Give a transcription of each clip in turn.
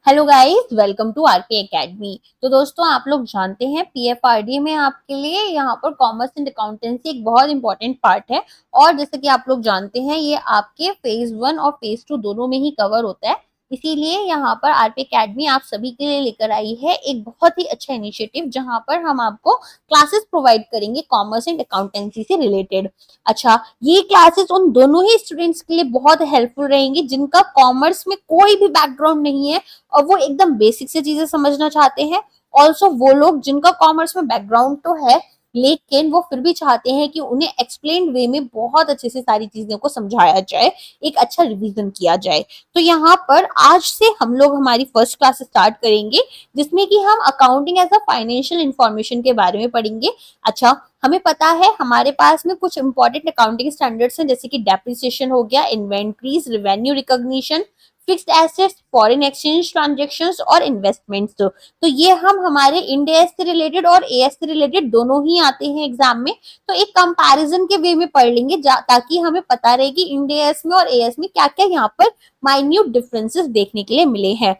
Hello guys, welcome to RP academy. तो दोस्तों, आप लोग जानते हैं पीएफआरडी में आपके लिए यहाँ पर कॉमर्स एंड अकाउंटेंसी एक बहुत इंपॉर्टेंट पार्ट है। और जैसे कि आप लोग जानते हैं, ये आपके फेज 1 और फेज 2 दोनों में ही कवर होता है। इसीलिए यहाँ पर आरपी एकेडमी आप सभी के लिए लेकर आई है एक बहुत ही अच्छा इनिशिएटिव, जहाँ पर हम आपको क्लासेस प्रोवाइड करेंगे कॉमर्स एंड अकाउंटेंसी से रिलेटेड। अच्छा, ये क्लासेस उन दोनों ही स्टूडेंट्स के लिए बहुत हेल्पफुल रहेंगी जिनका कॉमर्स में कोई भी बैकग्राउंड नहीं है और वो एकदम बेसिक से चीजें समझना चाहते हैं। ऑल्सो वो लोग जिनका कॉमर्स में बैकग्राउंड तो है, लेकिन वो फिर भी चाहते हैं कि उन्हें एक्सप्लेन वे में बहुत अच्छे से सारी चीजों को समझाया जाए, एक अच्छा रिवीजन किया जाए। तो यहाँ पर आज से हम लोग हमारी फर्स्ट क्लास स्टार्ट करेंगे, जिसमें कि हम accounting as a financial information के बारे में पढ़ेंगे। अच्छा, हमें पता है हमारे पास में कुछ इंपॉर्टेंट अकाउंटिंग स्टैंडर्ड्स हैं, जैसे कि डेप्रिसिएशन हो गया, inventories, revenue recognition, fixed assets, foreign exchange transactions और इन्वेस्टमेंट्स। तो ये हम हमारे इंड एस से रिलेटेड और एएस से रिलेटेड दोनों ही आते हैं एग्जाम में। तो एक कंपैरिजन के वे में पढ़ लेंगे ताकि हमें पता रहे कि इंड एस में और एएस में क्या क्या यहाँ पर माइन्यूट डिफरेंसेस देखने के लिए मिले हैं।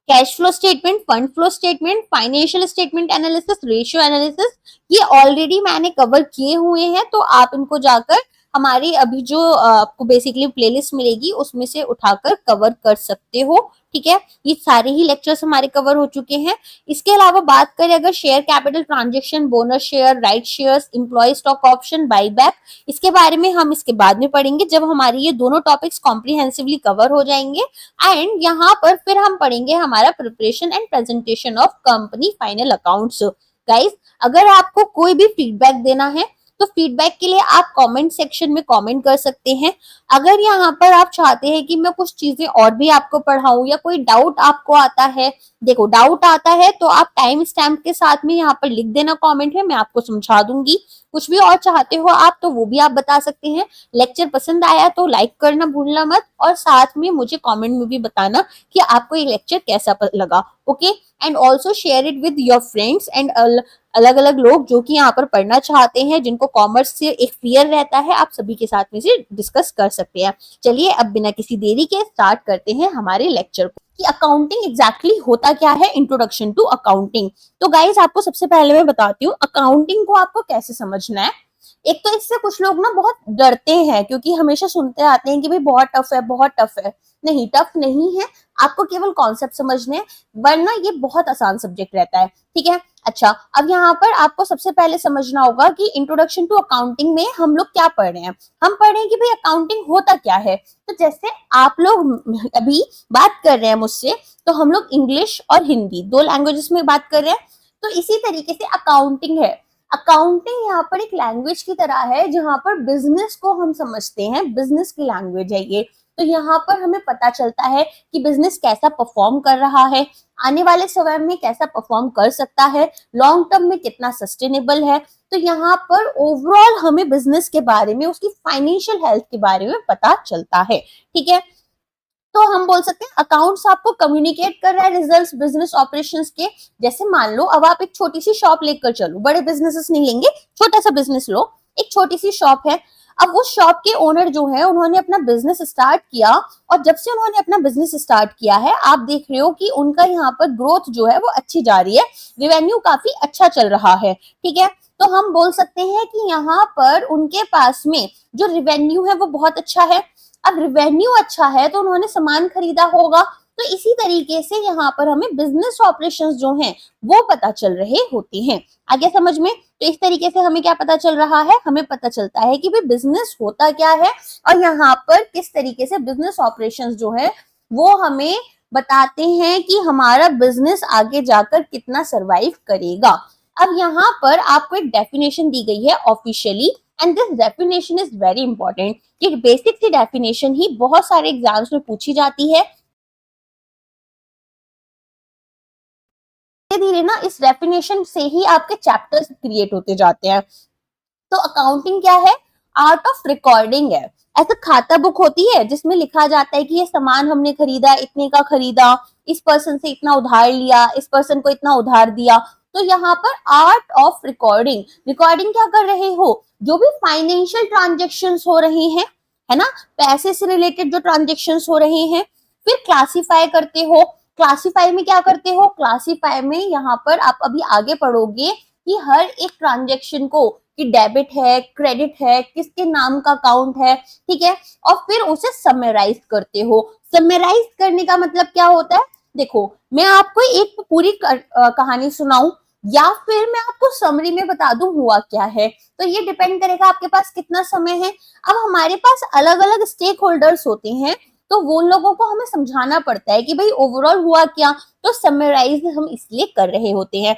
Cash flow statement, fund flow statement, financial statement analysis, ratio analysis, ये ऑलरेडी मैंने कवर किए हुए हैं। तो आप इनको जाकर हमारी अभी जो आपको बेसिकली प्लेलिस्ट मिलेगी उसमें से उठाकर कवर कर सकते हो। ठीक है, ये सारे ही लेक्चर्स हमारे कवर हो चुके हैं। इसके अलावा बात करें अगर share capital transaction, bonus share, right shares, employee stock option, buyback, इसके बारे में हम इसके बाद में पढ़ेंगे जब हमारी ये दोनों टॉपिक्स कॉम्प्रिहेंसिवली कवर हो जाएंगे। एंड यहाँ पर फिर हम पढ़ेंगे हमारा preparation and presentation of company final accounts. Guys, अगर आपको कोई भी फीडबैक देना है तो फीडबैक के लिए आप कमेंट सेक्शन में कमेंट कर सकते हैं। अगर यहाँ पर आप चाहते हैं कि मैं कुछ चीजें और भी आपको पढ़ाऊं या कोई डाउट आपको आता है, देखो डाउट आता है तो आप टाइम स्टैम्प के साथ में यहाँ पर लिख देना कमेंट में, मैं आपको समझा दूंगी। कुछ भी और चाहते हो आप तो वो भी आप बता सकते हैं। लेक्चर पसंद आया तो लाइक करना भूलना मत, और साथ में मुझे कमेंट में भी बताना कि आपको ये लेक्चर कैसा लगा। Okay, and also share it with your friends and अलग अलग लोग जो कि यहाँ पर पढ़ना चाहते हैं, जिनको कॉमर्स से एक फियर रहता है, आप सभी के साथ में से डिस्कस कर सकते हैं। चलिए अब बिना किसी देरी के स्टार्ट करते हैं हमारे लेक्चर को कि अकाउंटिंग एग्जैक्टली होता क्या है। Introduction to accounting. तो गाइस, आपको सबसे पहले मैं बताती हूँ अकाउंटिंग को आपको कैसे समझना है। एक तो इससे कुछ लोग ना बहुत डरते हैं, क्योंकि हमेशा सुनते आते हैं कि भाई बहुत टफ है, बहुत टफ है। नहीं, टफ नहीं है, आपको केवल कॉन्सेप्ट समझने हैं, वरना ये बहुत आसान सब्जेक्ट रहता है। ठीक है। अच्छा, अब यहाँ पर आपको सबसे पहले समझना होगा कि इंट्रोडक्शन टू अकाउंटिंग में हम लोग क्या पढ़ रहे हैं। हम पढ़ रहे हैं कि भाई अकाउंटिंग होता क्या है। तो जैसे आप लोग अभी बात कर रहे हैं मुझसे, तो हम लोग इंग्लिश और हिंदी दो लैंग्वेजेस में बात कर रहे हैं। तो इसी तरीके से अकाउंटिंग है। अकाउंटिंग यहाँ पर एक लैंग्वेज की तरह है, जहां पर बिजनेस को हम समझते हैं, बिजनेस की लैंग्वेज है ये। तो यहाँ पर हमें पता चलता है कि बिजनेस कैसा परफॉर्म कर रहा है, आने वाले समय में कैसा परफॉर्म कर सकता है, लॉन्ग टर्म में कितना सस्टेनेबल है। तो यहाँ पर ओवरऑल हमें बिजनेस के बारे में, उसकी फाइनेंशियल हेल्थ के बारे में पता चलता है। ठीक है, तो हम बोल सकते हैं अकाउंट्स आपको कम्युनिकेट कर रहा है रिजल्ट्स बिजनेस ऑपरेशंस के। जैसे मान लो अब आप एक छोटी सी शॉप लेकर चलो, बड़े बिजनेसेस नहीं लेंगे, छोटा सा बिजनेस लो। एक छोटी सी शॉप है। अब वो शॉप के ओनर जो है, उन्होंने अपना बिजनेस स्टार्ट किया, और जब से उन्होंने अपना बिजनेस स्टार्ट किया है, आप देख रहे हो कि उनका यहाँ पर ग्रोथ जो है वो अच्छी जा रही है, रेवेन्यू काफी अच्छा चल रहा है। ठीक है, तो हम बोल सकते हैं कि यहाँ पर उनके पास में जो रेवेन्यू है वो बहुत अच्छा है। अब रेवेन्यू अच्छा है तो उन्होंने सामान खरीदा होगा। तो इसी तरीके से यहाँ पर हमें बिजनेस ऑपरेशंस जो हैं वो पता चल रहे होते हैं। आगे समझ में? तो इस तरीके से हमें क्या पता चल रहा है, हमें पता चलता है कि भाई बिजनेस होता क्या है, और यहाँ पर किस तरीके से बिजनेस ऑपरेशंस जो है वो हमें बताते हैं कि हमारा बिजनेस आगे जाकर कितना सरवाइव करेगा। अब यहाँ पर आपको एक डेफिनेशन दी गई है officially, and this definition is very important. ये बेसिक सी डेफिनेशन ही बहुत सारे एग्जाम्स में पूछी जाती है। धीरे धीरे ना इस डेफिनेशन से ही आपके चैप्टर्स क्रिएट होते जाते हैं। तो अकाउंटिंग क्या है? आर्ट ऑफ रिकॉर्डिंग है। ऐसा खाता बुक होती है जिसमें लिखा जाता है कि ये सामान हमने खरीदा, इतने का खरीदा, इस पर्सन से इतना उधार लिया, इस पर्सन को इतना उधार दिया। तो यहाँ पर आर्ट ऑफ रिकॉर्डिंग, रिकॉर्डिंग क्या कर रहे हो? जो भी फाइनेंशियल ट्रांजेक्शन्स हो रहे हैं, है ना, पैसे से रिलेटेड जो ट्रांजेक्शन्स हो रहे हैं, फिर क्लासिफाई करते हो। क्लासीफाई में क्या करते हो, क्लासीफाई में यहाँ पर आप अभी आगे पढ़ोगे कि हर एक ट्रांजेक्शन को कि डेबिट है, क्रेडिट है, किसके नाम का अकाउंट है, ठीक है, और फिर उसे समराइज करते हो। समराइज करने का मतलब क्या होता है, देखो मैं आपको एक पूरी कहानी सुनाऊं या फिर मैं आपको समरी में बता दूं हुआ क्या है, तो ये डिपेंड करेगा आपके पास कितना समय है। अब हमारे पास अलग अलग स्टेक होल्डर्स होते हैं, तो वो लोगों को हमें समझाना पड़ता है कि भाई ओवरऑल हुआ क्या, तो समराइज हम इसलिए कर रहे होते हैं।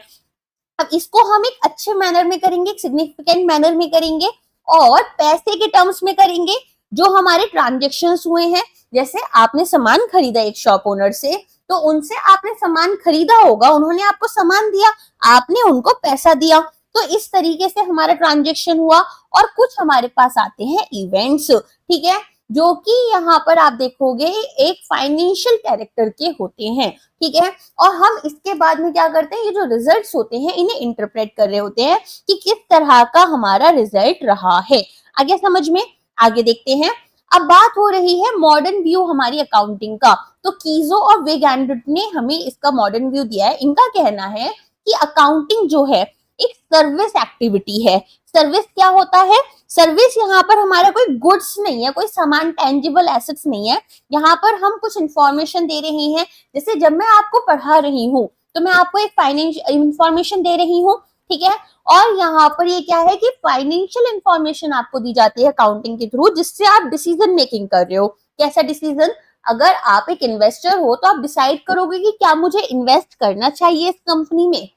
अब इसको हम एक अच्छे मैनर में करेंगे, एक सिग्निफिकेंट मैनर में करेंगे और पैसे के टर्म्स में करेंगे। जो हमारे ट्रांजेक्शन हुए हैं, जैसे आपने सामान खरीदा एक शॉप ओनर से, तो उनसे आपने सामान खरीदा होगा, उन्होंने आपको सामान दिया, आपने उनको पैसा दिया, तो इस तरीके से हमारा ट्रांजेक्शन हुआ। और कुछ हमारे पास आते हैं इवेंट्स, ठीक है, जो कि यहाँ पर आप देखोगे एक फाइनेंशियल कैरेक्टर के होते हैं, ठीक है, और हम इसके बाद में क्या करते हैं, ये जो रिजल्ट्स होते हैं इन्हें इंटरप्रेट कर रहे होते हैं कि किस तरह का हमारा रिजल्ट रहा है। आगे समझ में, आगे देखते हैं। अब बात हो रही है मॉडर्न व्यू हमारी अकाउंटिंग का, तो कीजो और वेगैंडुट ने हमें इसका मॉडर्न व्यू दिया है। इनका कहना है कि अकाउंटिंग जो है एक सर्विस एक्टिविटी है। सर्विस क्या होता है, सर्विस यहाँ पर हमारा कोई गुड्स नहीं है, कोई सामान टेंजिबल एसेट्स नहीं है, यहाँ पर हम कुछ इंफॉर्मेशन दे रहे हैं। जैसे जब मैं आपको पढ़ा रही हूँ तो मैं आपको एक फाइनेंशियल इंफॉर्मेशन दे रही हूँ, ठीक है, और यहाँ पर ये क्या है कि फाइनेंशियल इंफॉर्मेशन आपको दी जाती है अकाउंटिंग के थ्रू, जिससे आप डिसीजन मेकिंग कर रहे हो। कैसा डिसीजन, अगर आप एक इन्वेस्टर हो तो आप डिसाइड करोगे कि क्या मुझे इन्वेस्ट करना चाहिए इस कंपनी में।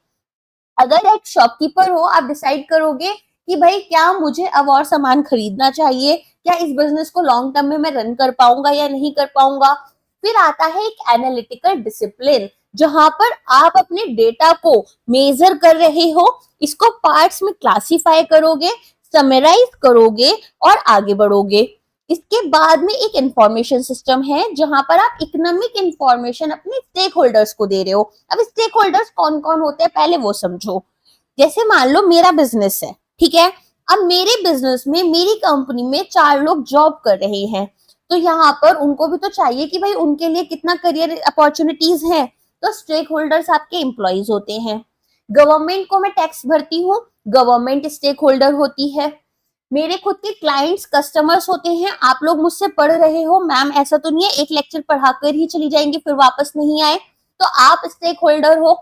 अगर एक शॉपकीपर हो, आप डिसाइड करोगे कि भाई क्या मुझे अब और सामान खरीदना चाहिए, क्या इस बिजनेस को लॉन्ग टर्म में मैं रन कर पाऊंगा या नहीं कर पाऊंगा। फिर आता है एक एनालिटिकल डिसिप्लिन, जहां पर आप अपने डेटा को मेजर कर रहे हो, इसको पार्ट्स में क्लासिफाई करोगे, समराइज करोगे और आगे बढ़ोगे। इसके बाद में एक इंफॉर्मेशन सिस्टम है, जहां पर आप इकोनॉमिक इंफॉर्मेशन अपने स्टेक होल्डर्स को दे रहे हो। अब स्टेक होल्डर्स कौन कौन होते हैं पहले वो समझो। जैसे मान लो मेरा बिजनेस है, ठीक है, अब मेरे बिजनेस में मेरी कंपनी में 4 लोग जॉब कर रहे हैं, तो यहाँ पर उनको भी तो चाहिए कि भाई उनके लिए कितना करियर अपॉर्चुनिटीज है, तो स्टेक होल्डर्स आपके एम्प्लॉइज होते हैं। गवर्नमेंट को मैं टैक्स भरती हूँ, गवर्नमेंट स्टेक होल्डर होती है। मेरे खुद के क्लाइंट्स कस्टमर्स होते हैं, आप लोग मुझसे पढ़ रहे हो, मैम ऐसा तो नहीं है एक लेक्चर पढ़ाकर ही चली जाएंगे फिर वापस नहीं आए, तो आप स्टेक होल्डर हो।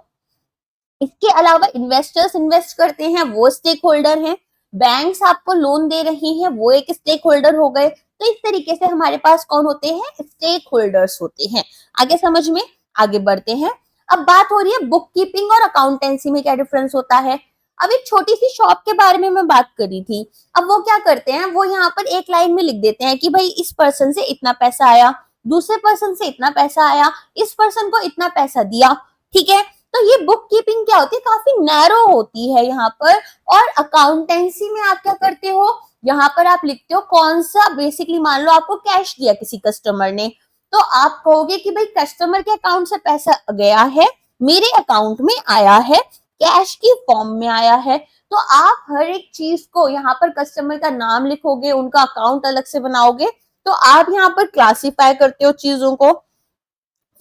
इसके अलावा इन्वेस्टर्स इन्वेस्ट करते हैं, वो स्टेक होल्डर हैं। बैंक्स आपको लोन दे रही हैं, वो एक स्टेक होल्डर हो गए। तो इस तरीके से हमारे पास कौन होते हैं, स्टेक होल्डर्स होते हैं। आगे समझ में, आगे बढ़ते हैं। अब बात हो रही है बुक कीपिंग और अकाउंटेंसी में क्या डिफरेंस होता है। अब एक छोटी सी शॉप के बारे में मैं बात करी थी। अब वो क्या करते हैं, वो यहाँ पर एक लाइन में लिख देते हैं कि भाई इस पर्सन से इतना पैसा आया, दूसरे पर्सन से इतना पैसा आया, इस पर्सन को इतना पैसा दिया, ठीक है। तो ये बुक कीपिंग क्या होती है, काफी नैरो होती है यहाँ पर। और अकाउंटेंसी में आप क्या करते हो, यहाँ पर आप लिखते हो कौन सा, बेसिकली मान लो आपको कैश दिया किसी कस्टमर ने, तो आप कहोगे कि भाई कस्टमर के अकाउंट से पैसा गया है, मेरे अकाउंट में आया है, कैश की फॉर्म में आया है। तो आप हर एक चीज को यहाँ पर कस्टमर का नाम लिखोगे, उनका अकाउंट अलग से बनाओगे, तो आप यहाँ पर क्लासिफाई करते हो चीजों को,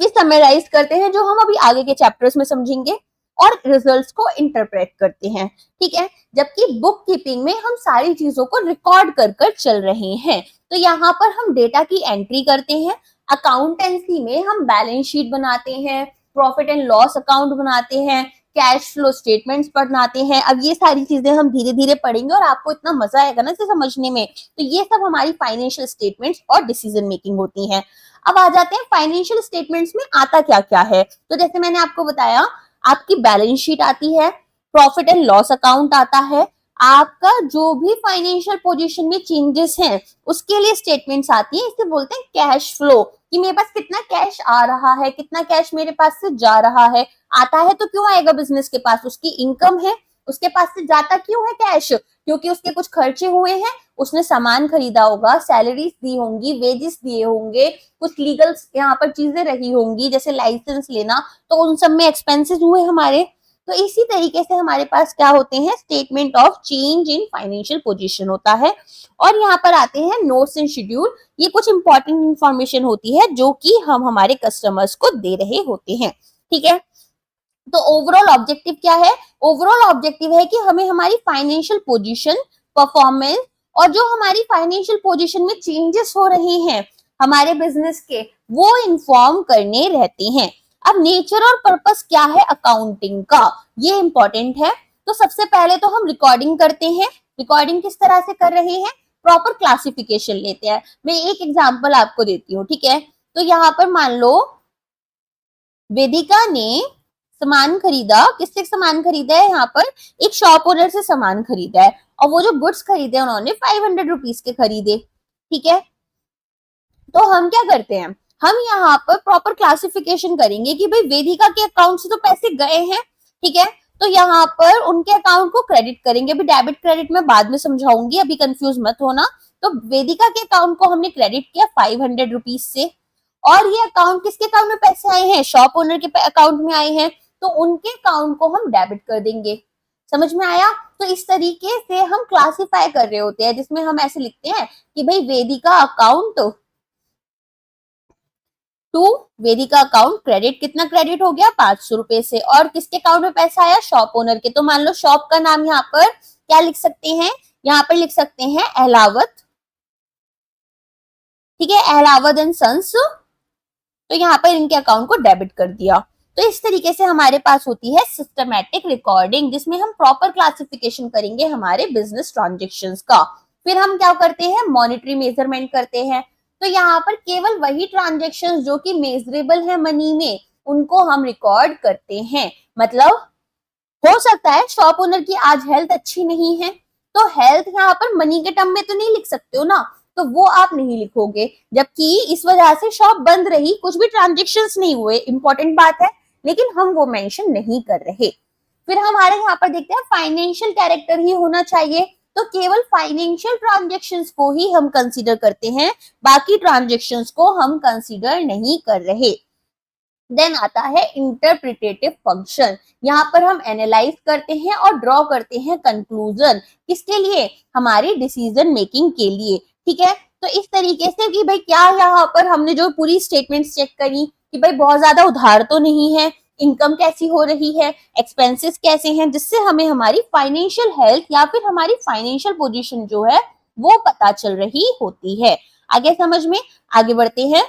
फिर समराइज करते हैं जो हम अभी आगे के चैप्टर्स में समझेंगे, और रिजल्ट्स को इंटरप्रेट करते हैं, ठीक है। जबकि बुक कीपिंग में हम सारी चीजों को रिकॉर्ड कर कर चल रहे हैं, तो यहाँ पर हम डेटा की एंट्री करते हैं। अकाउंटेंसी में हम बैलेंस शीट बनाते हैं, प्रॉफिट एंड लॉस अकाउंट बनाते हैं, कैश फ्लो स्टेटमेंट्स बनाते हैं। अब ये सारी चीजें हम धीरे धीरे पढ़ेंगे और आपको इतना मजा आएगा ना इसे समझने में। तो ये सब हमारी फाइनेंशियल स्टेटमेंट्स और डिसीजन मेकिंग होती है। अब आ जाते हैं फाइनेंशियल स्टेटमेंट्स में आता क्या क्या है। तो जैसे मैंने आपको बताया, आपकी बैलेंस शीट आती है, प्रॉफिट एंड लॉस अकाउंट आता है, आपका जो भी फाइनेंशियल पोजीशन में चेंजेस हैं उसके लिए स्टेटमेंट्स आती है। इसे बोलते हैं कैश फ्लो, कि मेरे पास कितना कैश आ रहा है, कितना कैश मेरे पास से जा रहा है। आता है तो क्यों आएगा बिजनेस के पास, उसकी इनकम है, उसके पास से जाता क्यों है कैश, क्योंकि उसके कुछ खर्चे हुए हैं, उसने सामान खरीदा होगा, सैलरीज दी होंगी, वेजेस दिए होंगे, कुछ लीगल यहाँ पर चीजें रही होंगी जैसे लाइसेंस लेना, तो उन सब में एक्सपेंसेस हुए हमारे। तो इसी तरीके से हमारे पास क्या होते हैं, statement of change in financial position होता है। और यहाँ पर आते हैं नोट्स एंड शेड्यूल। ये कुछ इंपॉर्टेंट इंफॉर्मेशन होती है जो कि हम हमारे कस्टमर्स को दे रहे होते हैं, ठीक है। तो ओवरऑल ऑब्जेक्टिव क्या है, ओवरऑल ऑब्जेक्टिव है कि हमें हमारी फाइनेंशियल पोजीशन, परफॉर्मेंस और जो हमारी फाइनेंशियल पोजीशन में चेंजेस हो रहे हैं हमारे बिजनेस के, वो इन्फॉर्म करने रहते हैं। अब नेचर और पर्पस क्या है अकाउंटिंग का, ये इंपॉर्टेंट है। तो सबसे पहले तो हम रिकॉर्डिंग करते हैं। रिकॉर्डिंग किस तरह से कर रहे हैं, प्रॉपर क्लासिफिकेशन लेते हैं। मैं एक एग्जांपल आपको देती हूँ, ठीक है। तो यहाँ पर मान लो वेदिका ने सामान खरीदा, किससे सामान खरीदा है, यहाँ पर एक शॉप ओनर से सामान खरीदा है, और वो जो गुड्स खरीदे उन्होंने 500 रुपीज के खरीदे, ठीक है। तो हम क्या करते हैं, हम यहाँ पर प्रॉपर क्लासिफिकेशन करेंगे कि भाई वेदिका के अकाउंट से तो पैसे गए हैं, ठीक है। तो यहाँ पर उनके अकाउंट को क्रेडिट करेंगे। अभी डेबिट क्रेडिट में बाद में समझाऊंगी, अभी कंफ्यूज मत होना। तो वेदिका के अकाउंट को हमने क्रेडिट किया 500 रुपीज से, और ये अकाउंट किसके अकाउंट में पैसे आए हैं, शॉप ओनर के अकाउंट में आए हैं, तो उनके अकाउंट को हम डेबिट कर देंगे। समझ में आया। तो इस तरीके से हम क्लासिफाई कर रहे होते हैं, जिसमें हम ऐसे लिखते हैं कि भाई Vedika account to Vedika account credit, कितना क्रेडिट हो गया 500 रुपए से, और किसके अकाउंट में पैसा आया, शॉप ओनर के। तो मान लो शॉप का नाम यहाँ पर क्या लिख सकते हैं, यहाँ पर लिख सकते हैं अहलावत, ठीक है, अहलावत एंड सन्स। तो यहाँ पर इनके अकाउंट को डेबिट कर दिया। तो इस तरीके से हमारे पास होती है सिस्टमैटिक रिकॉर्डिंग, जिसमें हम प्रॉपर क्लासिफिकेशन करेंगे हमारे बिजनेस ट्रांजेक्शंस का। फिर हम क्या करते हैं, मॉनिटरी मेजरमेंट करते हैं। तो यहाँ पर केवल वही ट्रांजेक्शंस जो कि मेजरेबल है मनी में, उनको हम रिकॉर्ड करते हैं। मतलब हो सकता है शॉप ओनर की आज हेल्थ अच्छी नहीं है, तो हेल्थ यहाँ पर मनी के टर्म में तो नहीं लिख सकते हो ना, तो वो आप नहीं लिखोगे। जबकि इस वजह से शॉप बंद रही, कुछ भी ट्रांजेक्शन्स नहीं हुए, इंपॉर्टेंट बात है, लेकिन हम वो मेंशन नहीं कर रहे। फिर हमारे यहाँ पर देखते हैं फाइनेंशियल कैरेक्टर ही होना चाहिए। तो केवल फाइनेंशियल ट्रांजेक्शन्स को ही हम कंसीडर करते हैं, बाकी ट्रांजेक्शन्स को हम कंसीडर नहीं कर रहे। देन आता है इंटरप्रिटेटिव फंक्शन। यहाँ पर हम एनालाइज करते हैं और ड्रॉ करते हैं कंक्लूजन, किसके लिए, हमारी डिसीजन मेकिंग के लिए, ठीक है। तो इस तरीके से कि भाई क्या यहाँ पर हमने जो पूरी स्टेटमेंट्स चेक करी कि भाई बहुत ज्यादा उधार तो नहीं है, इनकम कैसी हो रही है, एक्सपेंसेस कैसे हैं, जिससे हमें हमारी फाइनेंशियल हेल्थ या फिर हमारी फाइनेंशियल पोजीशन जो है वो पता चल रही होती है। आगे समझ में, आगे बढ़ते हैं।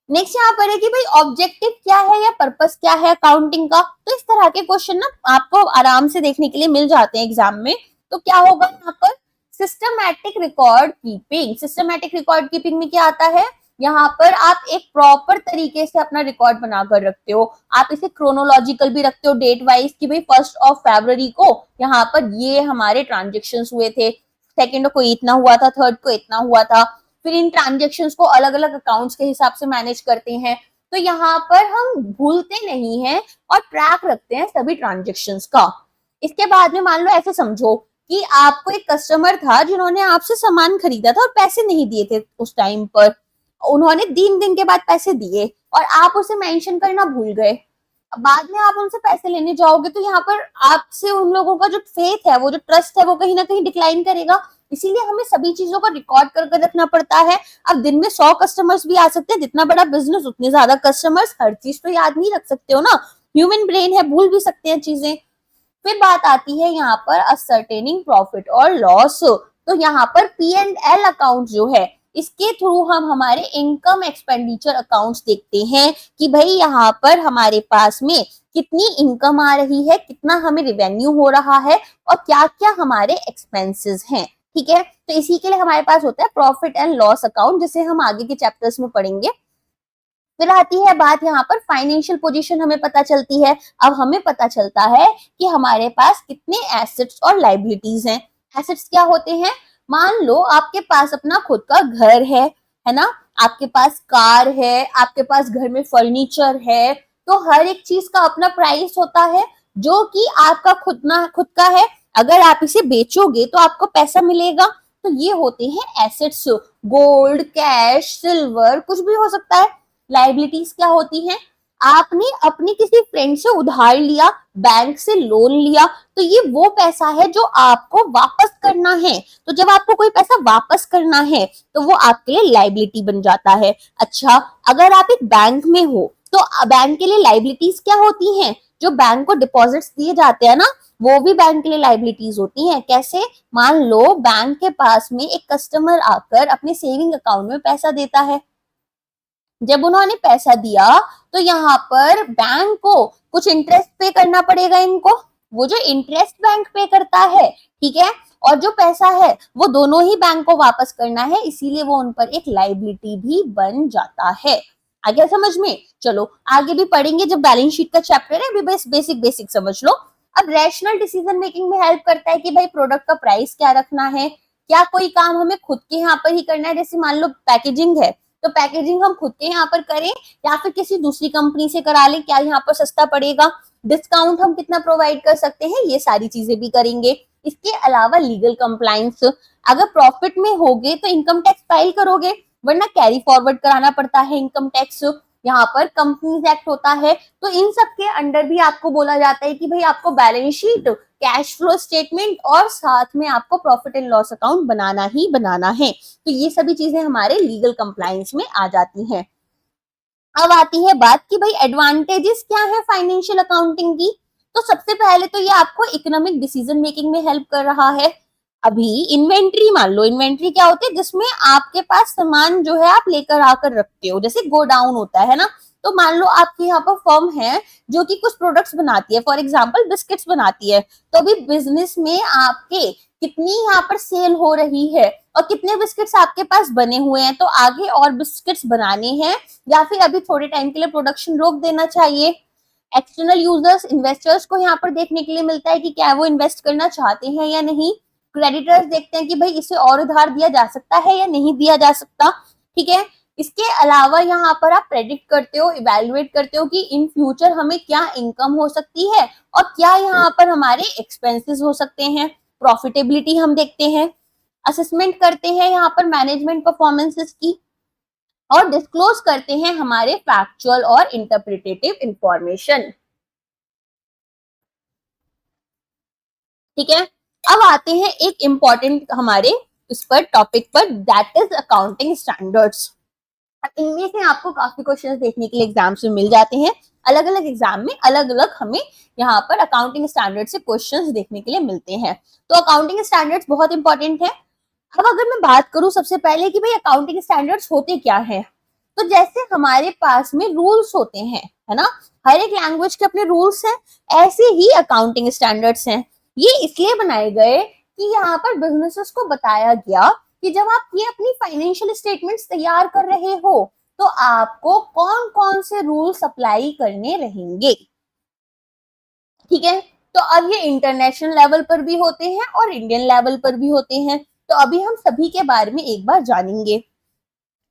नेक्स्ट यहाँ पर है कि भाई ऑब्जेक्टिव क्या है या पर्पस क्या है अकाउंटिंग का। तो इस तरह के क्वेश्चन ना आपको आराम से देखने के लिए मिल जाते हैं एग्जाम में। तो क्या होगा यहाँ पर, systematic record keeping. Systematic record keeping में क्या आता है, यहाँ पर आप एक प्रॉपर तरीके से अपना रिकॉर्ड बनाकर रखते हो। आप इसे क्रोनोलॉजिकल भी रखते हो, डेट वाइज, कि भाई 1 फरवरी को यहाँ पर ये हमारे ट्रांजेक्शन हुए थे, सेकेंड को इतना हुआ था, थर्ड को इतना हुआ था। फिर इन ट्रांजेक्शन्स को अलग अलग अकाउंट्स के हिसाब से मैनेज करते हैं। तो यहाँ पर हम भूलते नहीं हैं और ट्रैक रखते हैं सभी ट्रांजेक्शन्स का। इसके बाद में मान लो ऐसे समझो कि आपको एक कस्टमर था जिन्होंने आपसे सामान खरीदा था और पैसे नहीं दिए थे उस टाइम पर, उन्होंने 3 दिन के बाद पैसे दिए और आप उसे मेंशन करना भूल गए। बाद में आप उनसे पैसे लेने जाओगे तो यहाँ पर आपसे उन लोगों का जो फेथ है, वो जो ट्रस्ट है, वो कहीं ना कहीं डिक्लाइन करेगा। इसीलिए हमें सभी चीजों को रिकॉर्ड कर रखना पड़ता है। अब दिन में 100 कस्टमर्स भी आ सकते हैं, जितना बड़ा बिजनेस उतने ज्यादा कस्टमर्स, हर चीज तो याद नहीं रख सकते हो ना, ह्यूमन ब्रेन है, भूल भी सकते हैं चीजें। फिर बात आती है यहाँ पर असर्टेनिंग प्रॉफिट और लॉस। तो यहाँ पर P&L अकाउंट जो है, इसके थ्रू हम हमारे इनकम एक्सपेंडिचर अकाउंट्स देखते हैं कि भाई यहाँ पर हमारे पास में कितनी इनकम आ रही है, कितना हमें रिवेन्यू हो रहा है और क्या क्या हमारे एक्सपेंसेस हैं, ठीक है। तो इसी के लिए हमारे पास होता है प्रॉफिट एंड लॉस अकाउंट, जिसे हम आगे के चैप्टर्स में पढ़ेंगे। फिर आती है बात यहाँ पर फाइनेंशियल पोजीशन हमें पता चलती है। अब हमें पता चलता है कि हमारे पास कितने एसेट्स और लाइबिलिटीज हैं। एसेट्स क्या होते हैं, मान लो आपके पास अपना खुद का घर है ना, आपके पास कार है, आपके पास घर में फर्नीचर है, तो हर एक चीज का अपना प्राइस होता है जो कि आपका खुद का है। अगर आप इसे बेचोगे तो आपको पैसा मिलेगा। तो ये होते हैं एसेट्स, गोल्ड, कैश, सिल्वर, कुछ भी हो सकता है। लाइबिलिटीज क्या होती हैं, आपने अपनी किसी फ्रेंड से उधार लिया, बैंक से लोन लिया, तो ये वो पैसा है जो आपको वापस करना है। तो जब आपको कोई पैसा वापस करना है तो वो आपके लिए लाइबिलिटी बन जाता है। अच्छा, अगर आप एक बैंक में हो तो बैंक के लिए लाइबिलिटीज क्या होती हैं? जो बैंक को डिपॉजिट्स दिए जाते हैं ना, वो भी बैंक के लिए लाइबिलिटीज होती हैं। कैसे? मान लो बैंक के पास में एक कस्टमर आकर अपने सेविंग अकाउंट में पैसा देता है। जब उन्होंने पैसा दिया तो यहाँ पर बैंक को कुछ इंटरेस्ट पे करना पड़ेगा इनको। वो जो इंटरेस्ट बैंक पे करता है, ठीक है, और जो पैसा है वो दोनों ही बैंक को वापस करना है, इसीलिए वो उन पर एक लाइबिलिटी भी बन जाता है। आ गया समझ में? चलो आगे भी पढ़ेंगे जब बैलेंस शीट का चैप्टर है, अभी बस बेसिक बेसिक समझ लो। अब रैशनल डिसीजन मेकिंग में हेल्प करता है कि भाई प्रोडक्ट का प्राइस क्या रखना है, क्या कोई काम हमें खुद के यहाँ पर ही करना है। जैसे मान लो पैकेजिंग है, तो पैकेजिंग हम खुद के यहाँ पर करें या फिर किसी दूसरी कंपनी से करा लें, क्या यहाँ पर सस्ता पड़ेगा, डिस्काउंट हम कितना प्रोवाइड कर सकते हैं, ये सारी चीजें भी करेंगे। इसके अलावा लीगल कंप्लायंस, अगर प्रॉफिट में होगे तो इनकम टैक्स फाइल करोगे, वरना कैरी फॉरवर्ड कराना पड़ता है इनकम टैक्स। यहाँ पर कंपनीज एक्ट होता है, तो इन सब के अंडर भी आपको बोला जाता है कि भाई आपको balance sheet, cash flow statement और साथ में आपको प्रॉफिट एंड लॉस अकाउंट बनाना ही बनाना है। तो ये सभी चीजें हमारे लीगल कंप्लायंस में आ जाती हैं। अब आती है बात कि भाई एडवांटेजेस क्या है फाइनेंशियल अकाउंटिंग की। तो सबसे पहले तो ये आपको इकोनॉमिक डिसीजन मेकिंग में हेल्प कर रहा है। अभी इन्वेंट्री मान लो, इन्वेंट्री क्या होती है? जिसमें आपके पास सामान जो है आप लेकर आकर रखते हो, जैसे गोडाउन होता है ना। तो मान लो आपके यहाँ पर फर्म है जो कि कुछ प्रोडक्ट्स बनाती है, फॉर एग्जाम्पल बिस्किट्स बनाती है, तो अभी बिजनेस में आपके कितनी यहाँ पर सेल हो रही है और कितने बिस्किट्स आपके पास बने हुए हैं, तो आगे और बिस्किट्स बनाने हैं या फिर अभी थोड़े टाइम के लिए प्रोडक्शन रोक देना चाहिए। एक्सटर्नल यूजर्स, इन्वेस्टर्स को यहाँ पर देखने के लिए मिलता है कि क्या वो इन्वेस्ट करना चाहते हैं या नहीं। क्रेडिटर्स देखते हैं कि भाई इसे और उधार दिया जा सकता है या नहीं दिया जा सकता, ठीक है। इसके अलावा यहाँ पर आप प्रेडिक्ट करते हो, इवेल्युएट करते हो कि इन फ्यूचर हमें क्या इनकम हो सकती है और क्या यहाँ पर हमारे एक्सपेंसेस हो सकते हैं। प्रॉफिटेबिलिटी हम देखते हैं, असेसमेंट करते हैं यहाँ पर मैनेजमेंट परफॉर्मेंसेस की, और डिस्क्लोज करते हैं हमारे फैक्चुअल और इंटरप्रिटेटिव इंफॉर्मेशन, ठीक है। अब आते हैं एक इंपॉर्टेंट हमारे इस पर टॉपिक पर, दैट इज अकाउंटिंग स्टैंडर्ड्स। इनमें से आपको काफी क्वेश्चंस देखने के लिए एग्जाम्स में मिल जाते हैं। अलग अलग एग्जाम में अलग अलग हमें यहाँ पर अकाउंटिंग स्टैंडर्ड से क्वेश्चंस देखने के लिए मिलते हैं। तो अकाउंटिंग स्टैंडर्ड्स बहुत इंपॉर्टेंट है। अब अगर मैं बात करूं सबसे पहले कि भाई अकाउंटिंग स्टैंडर्ड्स होते क्या है, तो जैसे हमारे पास में रूल्स होते हैं, है ना, हर एक लैंग्वेज के अपने रूल्स हैं, ऐसे ही अकाउंटिंग स्टैंडर्ड्स हैं। ये इसलिए बनाए गए कि यहाँ पर बिजनेसेस को बताया गया कि जब आप ये अपनी फाइनेंशियल स्टेटमेंट्स तैयार कर रहे हो तो आपको कौन कौन से रूल्स अप्लाई करने रहेंगे, ठीक है। तो अब ये इंटरनेशनल लेवल पर भी होते हैं और इंडियन लेवल पर भी होते हैं। तो अभी हम सभी के बारे में एक बार जानेंगे।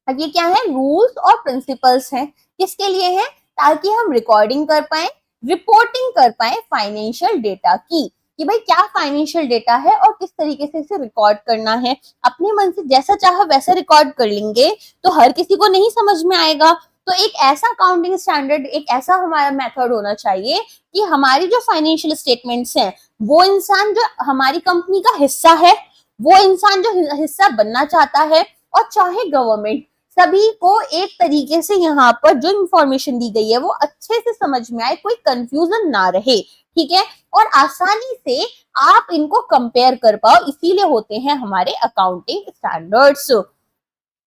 अब ये क्या है? रूल्स और प्रिंसिपल्स हैं। किसके लिए है? ताकि हम रिकॉर्डिंग कर पाए, रिपोर्टिंग कर पाए फाइनेंशियल डेटा की, कि भाई क्या फाइनेंशियल डेटा है और किस तरीके से इसे रिकॉर्ड करना है। अपने मन से जैसा चाहा वैसा रिकॉर्ड कर लेंगे तो हर किसी को नहीं समझ में आएगा। तो एक ऐसा अकाउंटिंग स्टैंडर्ड, एक ऐसा हमारा मेथड होना चाहिए कि हमारी जो फाइनेंशियल स्टेटमेंट्स हैं, वो इंसान जो हमारी कंपनी का हिस्सा है, वो इंसान जो हिस्सा बनना चाहता है, और चाहे गवर्नमेंट, सभी को एक तरीके से यहाँ पर जो इंफॉर्मेशन दी गई है वो अच्छे से समझ में आए, कोई कंफ्यूजन ना रहे, ठीक है, और आसानी से आप इनको कंपेयर कर पाओ, इसीलिए होते हैं हमारे अकाउंटिंग स्टैंडर्ड्स।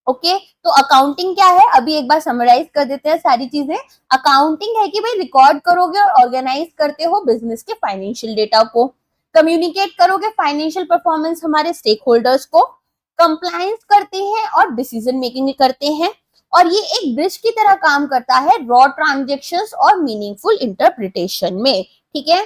ओके, तो अकाउंटिंग क्या है अभी एक बार समराइज कर देते हैं सारी चीजें। अकाउंटिंग है कि भाई रिकॉर्ड करोगे और ऑर्गेनाइज करते हो बिजनेस के फाइनेंशियल डेटा को, कम्युनिकेट करोगे फाइनेंशियल परफॉर्मेंस हमारे स्टेक होल्डर्स को, कंप्लायंस करते हैं और डिसीजन मेकिंग करते हैं, और ये एक ब्रिज की तरह काम करता है रॉ ट्रांजेक्शंस और मीनिंगफुल इंटरप्रिटेशन में, ठीक है।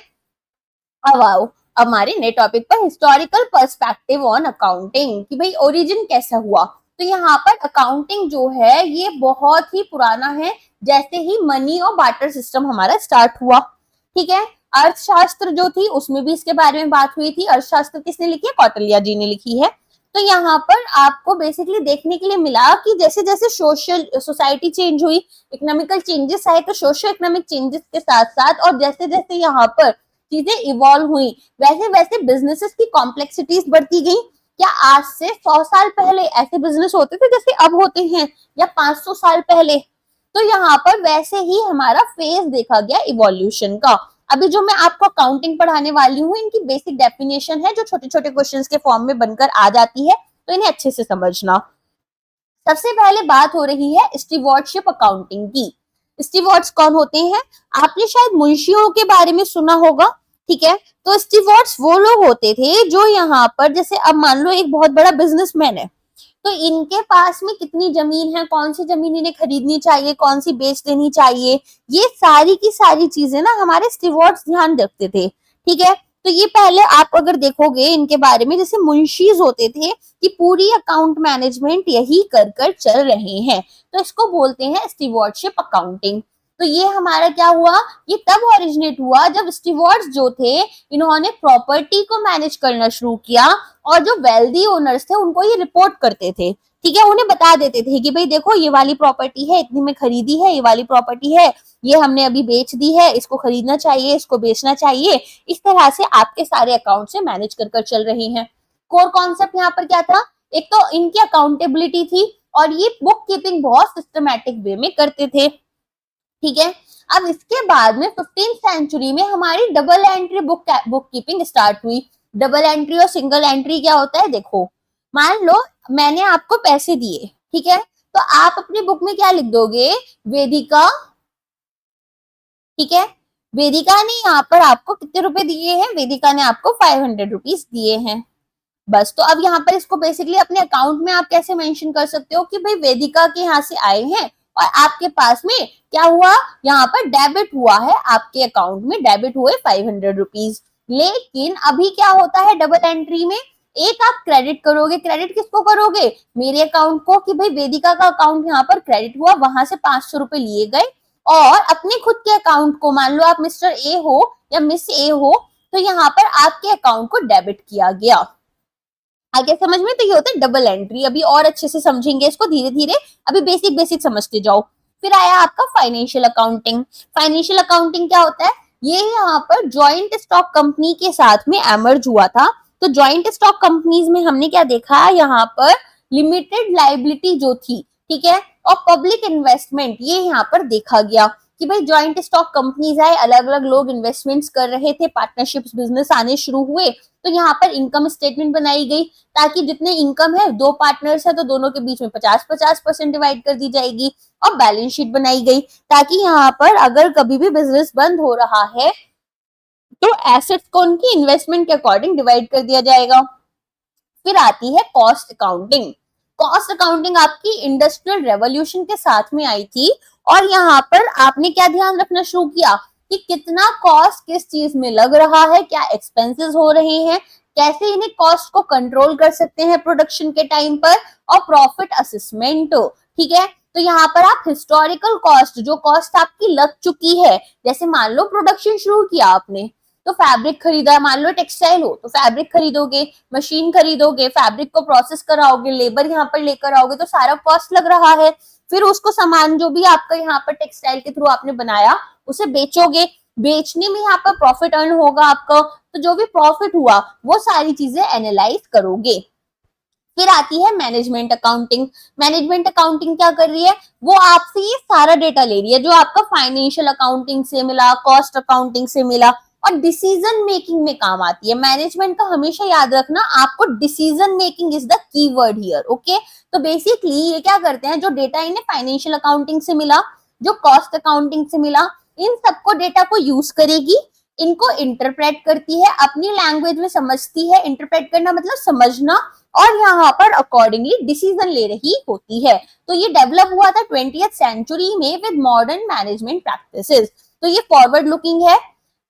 अब आओ हमारे नए टॉपिक पर, हिस्टोरिकल पर्सपेक्टिव ऑन अकाउंटिंग, कि भाई ओरिजिन कैसा हुआ। तो यहाँ पर अकाउंटिंग जो है ये बहुत ही पुराना है, जैसे ही मनी और बार्टर सिस्टम हमारा स्टार्ट हुआ, ठीक है। अर्थशास्त्र जो थी उसमें भी इसके बारे में बात हुई थी। अर्थशास्त्र किसने लिखी है? कौटिल्य जी ने लिखी है। तो यहाँ पर आपको बेसिकली देखने के लिए मिला कि जैसे जैसे सोसाइटी चेंज हुई, इकोनॉमिकल चेंजेस आए, तो सोशो इकोनॉमिक चेंजेस के साथ साथ और जैसे जैसे यहाँ पर चीजें इवॉल्व हुई, वैसे वैसे बिजनेसेस की कॉम्प्लेक्सिटीज बढ़ती गई। क्या आज से 100 साल पहले ऐसे बिजनेस होते थे जैसे अब होते हैं, या 500 साल पहले? तो यहाँ पर वैसे ही हमारा फेज देखा गया इवोल्यूशन का। अभी जो मैं आपको अकाउंटिंग पढ़ाने वाली हूँ, इनकी बेसिक डेफिनेशन है जो छोटे छोटे क्वेश्चंस के फॉर्म में बनकर आ जाती है, तो इन्हें अच्छे से समझना। सबसे पहले बात हो रही है स्टीवर्डशिप अकाउंटिंग की। स्टीवर्ड्स कौन होते हैं? आपने शायद मुंशियों के बारे में सुना होगा, ठीक है। तो स्टीवर्ड्स वो लोग होते थे जो यहाँ पर, जैसे अब मान लो एक बहुत बड़ा बिजनेसमैन है, तो इनके पास में कितनी जमीन है, कौन सी जमीन इन्हें खरीदनी चाहिए, कौन सी बेच देनी चाहिए, ये सारी की सारी चीजें ना हमारे स्टीवर्ड्स ध्यान रखते थे, ठीक है। तो ये पहले आप अगर देखोगे इनके बारे में, जैसे मुंशीज होते थे कि पूरी अकाउंट मैनेजमेंट यही कर कर चल रहे हैं, तो इसको बोलते हैं स्टीवर्डशिप अकाउंटिंग। तो ये हमारा क्या हुआ, ये तब ओरिजिनेट हुआ जब स्टीवर्ड्स जो थे इन्होंने प्रॉपर्टी को मैनेज करना शुरू किया, और जो वेल्दी ओनर्स थे उनको ये रिपोर्ट करते थे, ठीक है। उन्हें बता देते थे कि भाई देखो ये वाली प्रॉपर्टी है, इतनी में खरीदी है, ये वाली प्रॉपर्टी है, ये हमने अभी बेच दी है, इसको खरीदना चाहिए, इसको बेचना चाहिए। इस तरह से आपके सारे अकाउंट से मैनेज कर कर चल रही हैं। कोर कॉन्सेप्ट यहाँ पर क्या था? एक तो इनकी अकाउंटेबिलिटी थी, और ये बुक कीपिंग बहुत सिस्टमैटिक वे में करते थे, ठीक है। अब इसके बाद में 15th सेंचुरी में हमारी double entry book keeping start हुई। डबल एंट्री और सिंगल एंट्री क्या होता है? देखो, मान लो मैंने आपको पैसे दिए, ठीक है, तो आप अपनी बुक में क्या लिख दोगे? वेदिका, ठीक है। वेदिका ने यहाँ पर आपको कितने रुपए दिए हैं? वेदिका ने आपको 500 रुपीज दिए हैं, बस। तो अब यहाँ पर इसको बेसिकली अपने अकाउंट में आप कैसे मेंशन कर सकते हो कि भाई वेदिका के यहाँ से आए हैं और आपके पास में क्या हुआ, यहाँ पर डेबिट हुआ है, आपके अकाउंट में डेबिट हुए 500 रुपीज। लेकिन अभी क्या होता है डबल एंट्री में, एक आप क्रेडिट करोगे, क्रेडिट किसको करोगे? मेरे अकाउंट को, कि भाई वेदिका का अकाउंट यहाँ पर क्रेडिट हुआ, वहां से 500 रुपए लिए गए, और अपने खुद के अकाउंट को, मान लो आप मिस्टर ए हो या मिस ए हो, तो यहाँ पर आपके अकाउंट को डेबिट किया गया। आगे समझ में? तो ये होता है डबल एंट्री। अभी और अच्छे से समझेंगे इसको धीरे धीरे, अभी बेसिक बेसिक समझते जाओ। फिर आया आपका फाइनेंशियल अकाउंटिंग। फाइनेंशियल अकाउंटिंग क्या होता है? ये यहाँ पर जॉइंट स्टॉक कंपनी के साथ में एमर्ज हुआ था। तो जॉइंट स्टॉक कंपनीज में हमने क्या देखा, यहाँ पर लिमिटेड लाइबिलिटी जो थी, ठीक है, और पब्लिक इन्वेस्टमेंट, ये यहाँ पर देखा गया कि भाई जॉइंट स्टॉक कंपनीज आए, अलग अलग लोग इन्वेस्टमेंट्स कर रहे थे, पार्टनरशिप्स बिजनेस आने शुरू हुए, तो यहाँ पर इनकम स्टेटमेंट बनाई गई, ताकि जितने इनकम है, दो पार्टनर्स है तो दोनों के बीच में 50-50% डिवाइड कर दी जाएगी। और बैलेंस शीट बनाई गई, ताकि यहाँ पर अगर कभी भी बिजनेस बंद हो रहा है तो एसेट्स को उनकी इन्वेस्टमेंट के अकॉर्डिंग डिवाइड कर दिया जाएगा। फिर आती है कॉस्ट अकाउंटिंग। कॉस्ट अकाउंटिंग आपकी इंडस्ट्रियल रेवोल्यूशन के साथ में आई थी, और यहाँ पर आपने क्या ध्यान रखना शुरू किया कि कितना कॉस्ट किस चीज में लग रहा है, क्या एक्सपेंसेस हो रहे हैं, कैसे इन्हें कॉस्ट को कंट्रोल कर सकते हैं प्रोडक्शन के टाइम पर, और प्रॉफिट असेसमेंट, ठीक है। तो यहाँ पर आप हिस्टोरिकल कॉस्ट, जो कॉस्ट आपकी लग चुकी है, जैसे मान लो प्रोडक्शन शुरू किया आपने, तो फैब्रिक खरीदा, मान लो टेक्सटाइल हो तो फैब्रिक खरीदोगे, मशीन खरीदोगे, फैब्रिक को प्रोसेस कराओगे, लेबर यहाँ पर लेकर आओगे, तो सारा कॉस्ट लग रहा है। फिर उसको सामान जो भी आपका यहाँ पर टेक्सटाइल के थ्रू आपने बनाया, उसे बेचोगे, बेचने में यहाँ पर प्रॉफिट अर्न होगा आपका, तो जो भी प्रॉफिट हुआ वो सारी चीजें एनालाइज करोगे। फिर आती है मैनेजमेंट अकाउंटिंग। मैनेजमेंट अकाउंटिंग क्या कर रही है, वो आपसे ये सारा डेटा ले रही है जो आपका फाइनेंशियल अकाउंटिंग से मिला, कॉस्ट अकाउंटिंग से मिला, और डिसीजन मेकिंग में काम आती है। मैनेजमेंट का हमेशा याद रखना, आपको decision making is the keyword here, okay. तो बेसिकली ये क्या करते हैं, जो डेटा इन्हें फाइनेंशियल अकाउंटिंग से मिला, जो कॉस्ट अकाउंटिंग से मिला, इन सबको डेटा को यूज करेगी, इनको इंटरप्रेट करती है, अपनी लैंग्वेज में समझती है। इंटरप्रेट करना मतलब समझना, और यहाँ पर अकॉर्डिंगली डिसीजन ले रही होती है। तो ये डेवलप हुआ था 20th सेंचुरी में विद मॉडर्न मैनेजमेंट प्रैक्टिसेस। तो ये फॉरवर्ड लुकिंग है,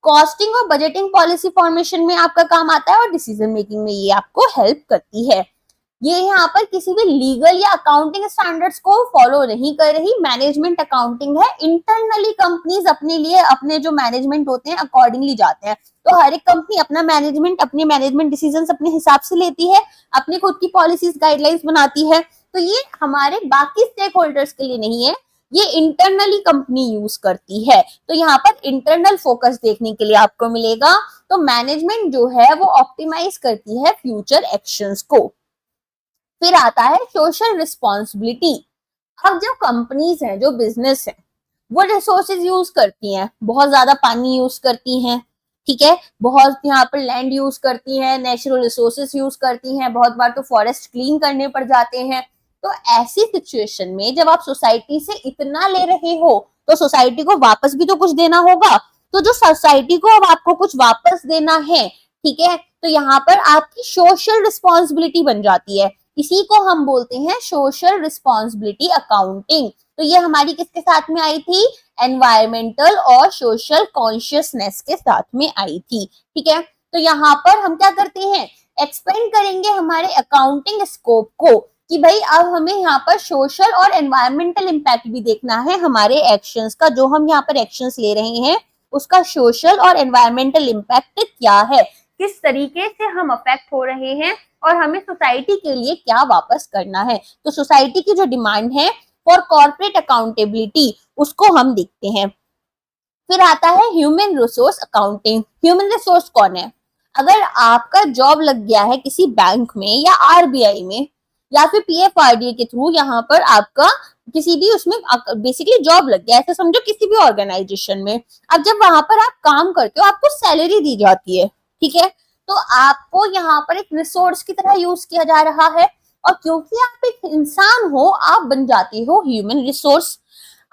कॉस्टिंग और बजटिंग पॉलिसी फॉर्मेशन में आपका काम आता है, और डिसीजन मेकिंग में ये आपको हेल्प करती है। ये यहाँ पर किसी भी लीगल या अकाउंटिंग स्टैंडर्ड्स को फॉलो नहीं कर रही, मैनेजमेंट अकाउंटिंग है। इंटरनली कंपनीज अपने लिए अपने जो मैनेजमेंट होते हैं अकॉर्डिंगली जाते हैं। तो हर एक कंपनी अपना मैनेजमेंट, अपने मैनेजमेंट डिसीजंस अपने हिसाब से लेती है, अपनी खुद की पॉलिसीज गाइडलाइंस बनाती है। तो ये हमारे बाकी स्टेक होल्डर्स के लिए नहीं है, ये इंटरनली कंपनी यूज करती है। तो यहाँ पर इंटरनल फोकस देखने के लिए आपको मिलेगा। तो मैनेजमेंट जो है वो ऑप्टिमाइज करती है फ्यूचर एक्शंस को। फिर आता है सोशल रिस्पॉन्सिबिलिटी। अब जो कंपनीज हैं, जो बिजनेस है, वो रिसोर्सेज यूज करती हैं, बहुत ज्यादा पानी यूज करती हैं, ठीक है, बहुत यहाँ पर लैंड यूज करती हैं, नेचुरल रिसोर्सेज यूज करती हैं, बहुत बार तो फॉरेस्ट क्लीन करने पड़ जाते हैं। तो ऐसी सिचुएशन में जब आप सोसाइटी से इतना ले रहे हो तो सोसाइटी को वापस भी तो कुछ देना होगा। तो जो सोसाइटी को अब आपको कुछ वापस देना है, ठीक है, तो यहाँ पर आपकी सोशल रिस्पॉन्सिबिलिटी बन जाती है। इसी को हम बोलते हैं सोशल रिस्पॉन्सिबिलिटी अकाउंटिंग। तो ये हमारी किसके साथ में आई थी? एनवायरमेंटल और सोशल कॉन्शियसनेस के साथ में आई थी, ठीक है। तो यहाँ पर हम क्या करते हैं, एक्सपेंड करेंगे हमारे अकाउंटिंग स्कोप को कि भाई अब हमें यहाँ पर सोशल और एनवायरमेंटल इम्पैक्ट भी देखना है हमारे एक्शंस का, जो हम यहाँ पर एक्शंस ले रहे हैं उसका सोशल और एनवायरमेंटल इम्पैक्ट क्या है, किस तरीके से हम अफेक्ट हो रहे हैं और हमें सोसाइटी के लिए क्या वापस करना है। तो सोसाइटी की जो डिमांड है फॉर कॉर्पोरेट अकाउंटेबिलिटी, उसको हम देखते हैं। फिर आता है human resource accounting. Human resource कौन है? अगर आपका जॉब लग गया है किसी बैंक में या आरबीआई में या फिर पीएफआरडीए के थ्रू, यहाँ पर आपका किसी भी उसमें बेसिकली जॉब लग गया, ऐसे समझो किसी भी ऑर्गेनाइजेशन में। अब जब वहां पर आप काम करते हो आपको सैलरी दी जाती है, ठीक है, तो आपको यहाँ पर एक रिसोर्स की तरह यूज किया जा रहा है। और क्योंकि आप एक इंसान हो, आप बन जाते हो ह्यूमन रिसोर्स।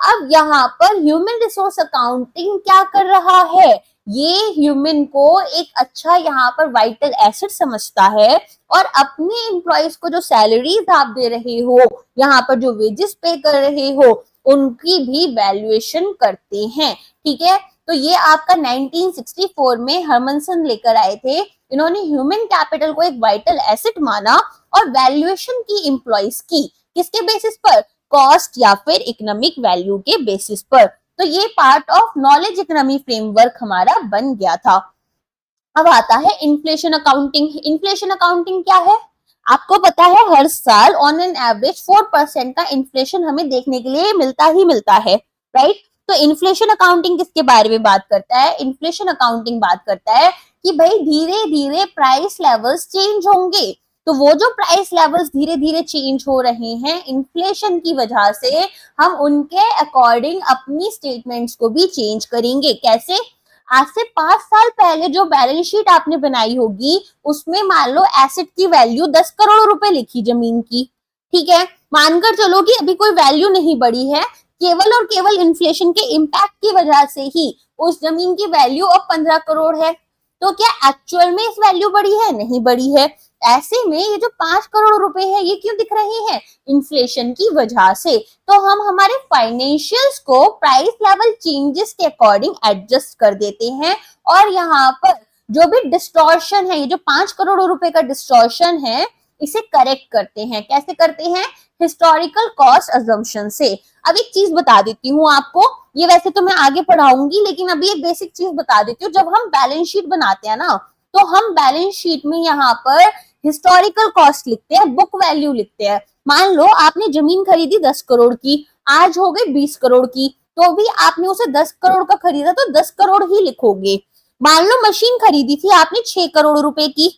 अब यहाँ पर ह्यूमन रिसोर्स अकाउंटिंग क्या कर रहा है, ये ह्यूमन को एक अच्छा यहाँ पर वाइटल एसेट समझता है और अपने एम्प्लॉयज को जो सैलरीज आप दे रहे हो, यहाँ पर जो वेजेस पे कर रहे हो, उनकी भी वैल्यूएशन करते हैं, ठीक है। तो ये आपका 1964 में हरमनसन लेकर आए थे। इन्होंने ह्यूमन कैपिटल को एक वाइटल एसेट माना और वैल्यूएशन की एम्प्लॉयज की, किसके बेसिस पर? कॉस्ट या फिर इकोनॉमिक वैल्यू के बेसिस पर। तो ये part of knowledge economy framework हमारा बन गया था। अब आता है इन्फ्लेशन अकाउंटिंग। इन्फ्लेशन अकाउंटिंग क्या है? आपको पता है हर साल ऑन एन एवरेज 4% का इन्फ्लेशन हमें देखने के लिए मिलता है, राइट। तो इन्फ्लेशन अकाउंटिंग किसके बारे में बात करता है? इन्फ्लेशन अकाउंटिंग बात करता है कि भाई धीरे धीरे प्राइस लेवल्स चेंज होंगे। तो वो जो प्राइस लेवल्स धीरे धीरे चेंज हो रहे हैं इन्फ्लेशन की वजह से, हम उनके अकॉर्डिंग अपनी स्टेटमेंट्स को भी चेंज करेंगे। कैसे? आज से 5 साल पहले जो बैलेंस शीट आपने बनाई होगी उसमें मान लो एसेट की वैल्यू 10 करोड़ रुपए लिखी जमीन की, ठीक है, मानकर चलो कि अभी कोई वैल्यू नहीं बढ़ी है, केवल और केवल इन्फ्लेशन के इम्पैक्ट की वजह से ही उस जमीन की वैल्यू अब 15 करोड़ है। तो क्या एक्चुअल में इस वैल्यू बढ़ी है? नहीं बढ़ी है। ऐसे में ये जो 5 करोड़ रुपए है ये क्यों दिख रहे हैं? इन्फ्लेशन की वजह से। तो हम हमारे फाइनेंशियल्स को प्राइस लेवल चेंजेस के अकॉर्डिंग एडजस्ट कर देते हैं और यहाँ पर जो भी डिस्टॉर्शन है, ये जो 5 करोड़ रुपए का डिस्टॉर्शन है, इसे करेक्ट करते हैं। कैसे करते हैं? हिस्टोरिकल कॉस्ट अजम्पशन से। अब एक चीज बता देती हूँ आपको, ये वैसे तो मैं आगे पढ़ाऊंगी लेकिन अभी एक बेसिक चीज बता देती हूँ। जब हम बैलेंस शीट बनाते हैं ना, तो हम बैलेंस शीट में यहाँ पर हिस्टोरिकल कॉस्ट लिखते हैं, बुक वैल्यू लिखते हैं। मान लो आपने जमीन खरीदी 10 करोड़ की, आज हो गई 20 करोड़ की, तो भी आपने उसे 10 करोड़ का खरीदा तो 10 करोड़ ही लिखोगे। मान लो मशीन खरीदी थी आपने 6 करोड़ रुपए की,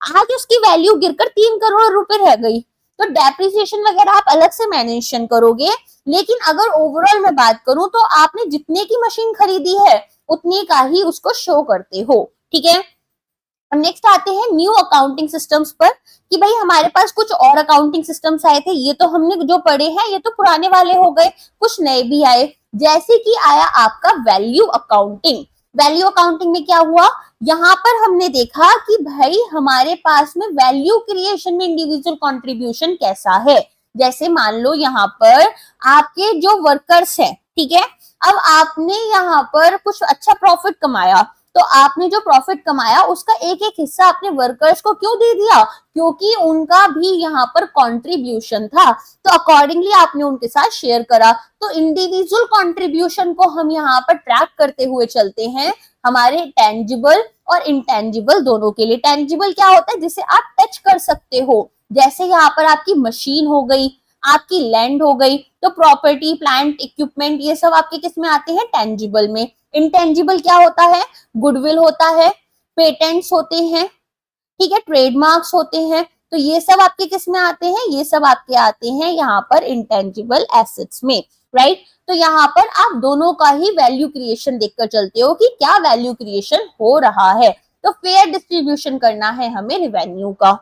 आज उसकी वैल्यू गिरकर 3 करोड़ रुपए रह गई, तो डेप्रिसिएशन वगैरह आप अलग से मेंशन करोगे। लेकिन अगर ओवरऑल मैं बात करूं तो आपने जितने की मशीन खरीदी है उतने का ही उसको शो करते हो, ठीक है। नेक्स्ट आते हैं न्यू अकाउंटिंग सिस्टम्स पर कि भाई हमारे पास कुछ और अकाउंटिंग सिस्टम्स आए थे, ये तो हमने जो पढ़े हैं ये तो पुराने वाले हो गए, कुछ नए भी आए। जैसे कि आया आपका वैल्यू अकाउंटिंग। वैल्यू अकाउंटिंग में क्या हुआ, यहाँ पर हमने देखा कि भाई हमारे पास में वैल्यू क्रिएशन में इंडिविजुअल कंट्रीब्यूशन कैसा है। जैसे मान लो यहाँ पर आपके जो वर्कर्स हैं, ठीक है, अब आपने यहाँ पर कुछ अच्छा प्रॉफिट कमाया, तो आपने जो प्रॉफिट कमाया उसका एक एक हिस्सा अपने वर्कर्स को क्यों दे दिया, क्योंकि उनका भी यहाँ पर कंट्रीब्यूशन था, तो अकॉर्डिंगली आपने उनके साथ शेयर करा। तो इंडिविजुअल कंट्रीब्यूशन को हम यहाँ पर ट्रैक करते हुए चलते हैं हमारे टेंजिबल और इंटेंजिबल दोनों के लिए। टेंजिबल क्या होता है, जिसे आप टच कर सकते हो, जैसे यहाँ पर आपकी मशीन हो गई, आपकी लैंड हो गई, तो प्रॉपर्टी, प्लांट, इक्विपमेंट, ये सब आपके किस में आते हैं, टेंजिबल में। इंटेंजिबल क्या होता है, गुडविल होता है, पेटेंट्स होते हैं, ठीक है, ट्रेडमार्क्स होते हैं, तो ये सब आपके किस में आते हैं, ये सब आपके आते हैं यहाँ पर इंटेंजिबल एसेट्स में, राइट। तो यहाँ पर आप दोनों का ही वैल्यू क्रिएशन देखकर चलते हो कि क्या वैल्यू क्रिएशन हो रहा है, तो फेयर डिस्ट्रीब्यूशन करना है हमें रेवेन्यू का।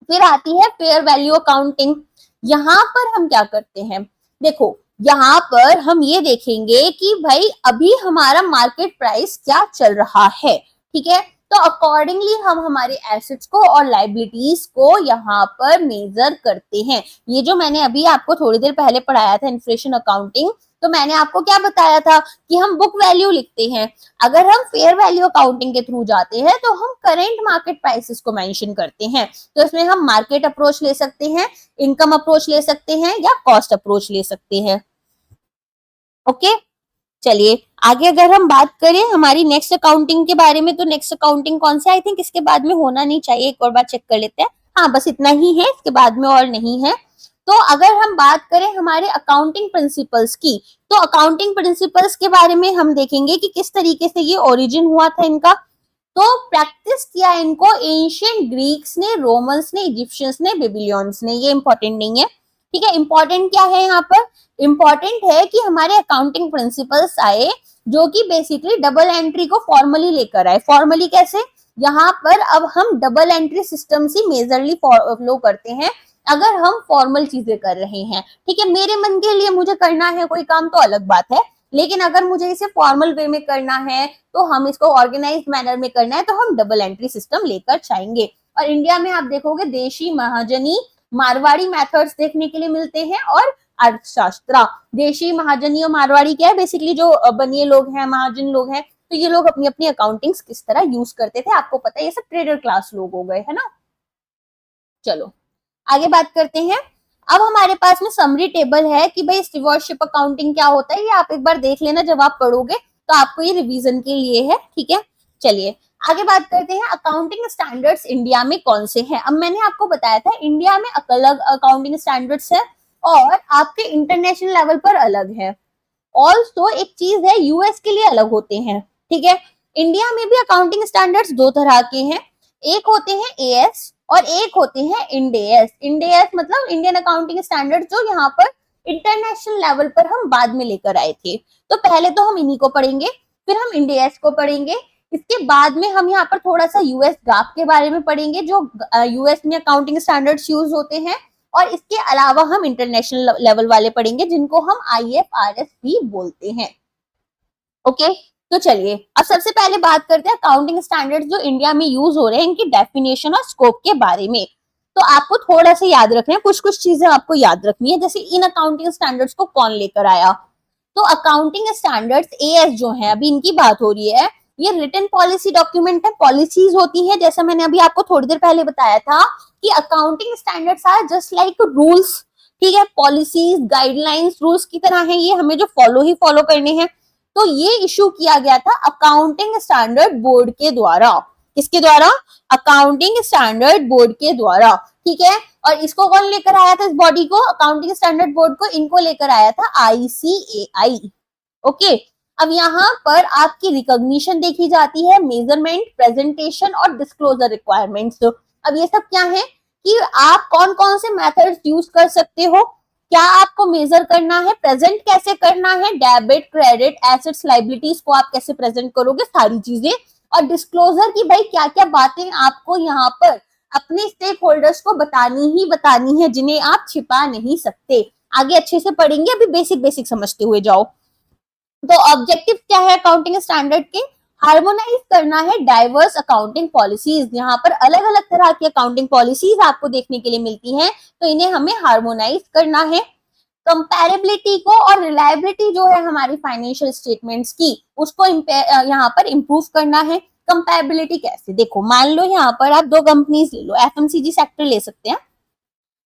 फिर आती है फेयर वैल्यू अकाउंटिंग। यहाँ पर हम क्या करते हैं, देखो यहाँ पर हम ये देखेंगे कि भाई अभी हमारा मार्केट प्राइस क्या चल रहा है, ठीक है, तो अकॉर्डिंगली हम हमारे एसेट्स को और लाइबिलिटीज को यहाँ पर मेजर करते हैं। ये जो मैंने अभी आपको थोड़ी देर पहले पढ़ाया था इन्फ्लेशन अकाउंटिंग, तो मैंने आपको क्या बताया था कि हम बुक वैल्यू लिखते हैं, अगर हम फेयर वैल्यू अकाउंटिंग के थ्रू जाते हैं तो हम करेंट मार्केट प्राइसेस को मेंशन करते हैं। तो इसमें हम मार्केट अप्रोच ले सकते हैं, इनकम अप्रोच ले सकते हैं, या कॉस्ट अप्रोच ले सकते हैं। ओके, चलिए आगे अगर हम बात करें हमारी नेक्स्ट अकाउंटिंग के बारे में, तो नेक्स्ट अकाउंटिंग कौन सा, आई थिंक इसके बाद में होना नहीं चाहिए, एक और बार चेक कर लेते हैं। हाँ, बस इतना ही है, इसके बाद में और नहीं है। तो अगर हम बात करें हमारे अकाउंटिंग प्रिंसिपल्स की, तो अकाउंटिंग प्रिंसिपल्स के बारे में हम देखेंगे कि किस तरीके से ये ओरिजिन हुआ था इनका। तो प्रैक्टिस किया इनको एंशिएंट ग्रीक्स ने, रोमन्स ने, इजिप्शियंस ने, बेबीलोनियंस ने। ये इंपॉर्टेंट नहीं है, ठीक है। इंपॉर्टेंट क्या है यहाँ पर, इंपॉर्टेंट है कि हमारे अकाउंटिंग प्रिंसिपल्स आए जो कि बेसिकली डबल एंट्री को फॉर्मली लेकर आए। फॉर्मली कैसे, यहाँ पर अब हम डबल एंट्री सिस्टम से मेजरली फॉलो करते हैं अगर हम फॉर्मल चीजें कर रहे हैं, ठीक है। मेरे मन के लिए मुझे करना है कोई काम तो अलग बात है, लेकिन अगर मुझे इसे फॉर्मल वे में करना है, तो हम इसको ऑर्गेनाइज्ड मैनर में करना है, तो हम डबल एंट्री सिस्टम लेकर जाएंगे। और इंडिया में आप देखोगे देशी, महाजनी, मारवाड़ी मेथड्स देखने के लिए मिलते हैं, और अर्थशास्त्र। देशी, महाजनी और मारवाड़ी क्या है, बेसिकली जो बनिए लोग हैं, महाजन लोग हैं, तो ये लोग अपनी अपनी अकाउंटिंग्स किस तरह यूज करते थे, आपको पता है, ये सब ट्रेडर क्लास लोग हो गए, है ना। चलो आगे बात करते हैं। अब हमारे पास में समरी टेबल है कि भाई स्टीवर्डशिप अकाउंटिंग क्या होता है, ये आप एक बार देख लेना जब आप पढ़ोगे, तो आपको ये रिवीजन के लिए है, ठीक है। चलिए आगे बात करते हैं अकाउंटिंग स्टैंडर्ड्स इंडिया में कौन से हैं। अब मैंने आपको बताया था इंडिया में अलग अकाउंटिंग स्टैंडर्ड्स है और आपके इंटरनेशनल लेवल पर अलग है। ऑल्सो एक चीज है, यूएस के लिए अलग होते हैं, ठीक है। इंडिया में भी अकाउंटिंग स्टैंडर्ड्स दो तरह के हैं, एक होते हैं एएस और एक होते हैं इंडेएस। इंडेएस मतलब इंडियन अकाउंटिंग स्टैंडर्ड, जो यहाँ पर इंटरनेशनल लेवल पर हम बाद में लेकर आए थे। तो पहले तो हम इन्हीं को पढ़ेंगे, फिर हम इंडेएस को पढ़ेंगे, इसके बाद में हम यहाँ पर थोड़ा सा यूएस GAAP के बारे में पढ़ेंगे, जो यूएस में अकाउंटिंग स्टैंडर्ड्स यूज होते हैं, और इसके अलावा हम इंटरनेशनल लेवल वाले पढ़ेंगे जिनको हम IFRS भी बोलते हैं। ओके, तो चलिए अब सबसे पहले बात करते हैं अकाउंटिंग स्टैंडर्ड्स जो इंडिया में यूज हो रहे हैं, इनकी डेफिनेशन और स्कोप के बारे में। तो आपको थोड़ा सा याद रखना है, कुछ कुछ चीजें आपको याद रखनी है, जैसे इन अकाउंटिंग स्टैंडर्ड्स को कौन लेकर आया। तो अकाउंटिंग स्टैंडर्ड्स AS जो है, अभी इनकी बात हो रही है, ये रिटन पॉलिसी डॉक्यूमेंट है, पॉलिसीज होती है, जैसा मैंने अभी आपको थोड़ी देर पहले बताया था कि accounting standards are just like rules, ठीक है। पॉलिसीज, गाइडलाइंस रूल्स की तरह है, ये हमें जो फॉलो करने हैं। तो ये इशू किया गया था अकाउंटिंग स्टैंडर्ड बोर्ड के द्वारा। किसके द्वारा, अकाउंटिंग स्टैंडर्ड बोर्ड के द्वारा, ठीक है। और इसको कौन लेकर आया था, इस बॉडी को, अकाउंटिंग स्टैंडर्ड बोर्ड को, इनको लेकर आया था ICAI। ओके, अब यहाँ पर आपकी रिकॉग्निशन देखी जाती है, मेजरमेंट, प्रेजेंटेशन और डिस्क्लोजर रिक्वायरमेंट्स। अब ये सब क्या है कि आप कौन कौन से मेथड्स यूज कर सकते हो, क्या आपको मेजर करना है, प्रेजेंट कैसे करना है, डेबिट, क्रेडिट, एसेट्स, लाइबिलिटीज को आप कैसे प्रेजेंट करोगे, सारी चीजें, और डिस्क्लोजर की भाई क्या क्या बातें आपको यहाँ पर अपने स्टेक होल्डर्स को बतानी है, जिन्हें आप छिपा नहीं सकते। आगे अच्छे से पढ़ेंगे, अभी बेसिक बेसिक समझते हुए जाओ। तो ऑब्जेक्टिव क्या है अकाउंटिंग स्टैंडर्ड के, हार्मोनाइज करना है डाइवर्स अकाउंटिंग पॉलिसीज। यहाँ पर अलग अलग तरह की अकाउंटिंग पॉलिसीज आपको देखने के लिए मिलती हैं, तो इन्हें हमें हार्मोनाइज करना है। कंपैरेबिलिटी को और रिलायबिलिटी जो है हमारी फाइनेंशियल स्टेटमेंट्स की, उसको यहाँ पर इम्प्रूव करना है। कंपैरेबिलिटी कैसे, देखो मान लो यहाँ पर आप दो कंपनीज ले लो, एफएमसीजी सेक्टर ले सकते हैं।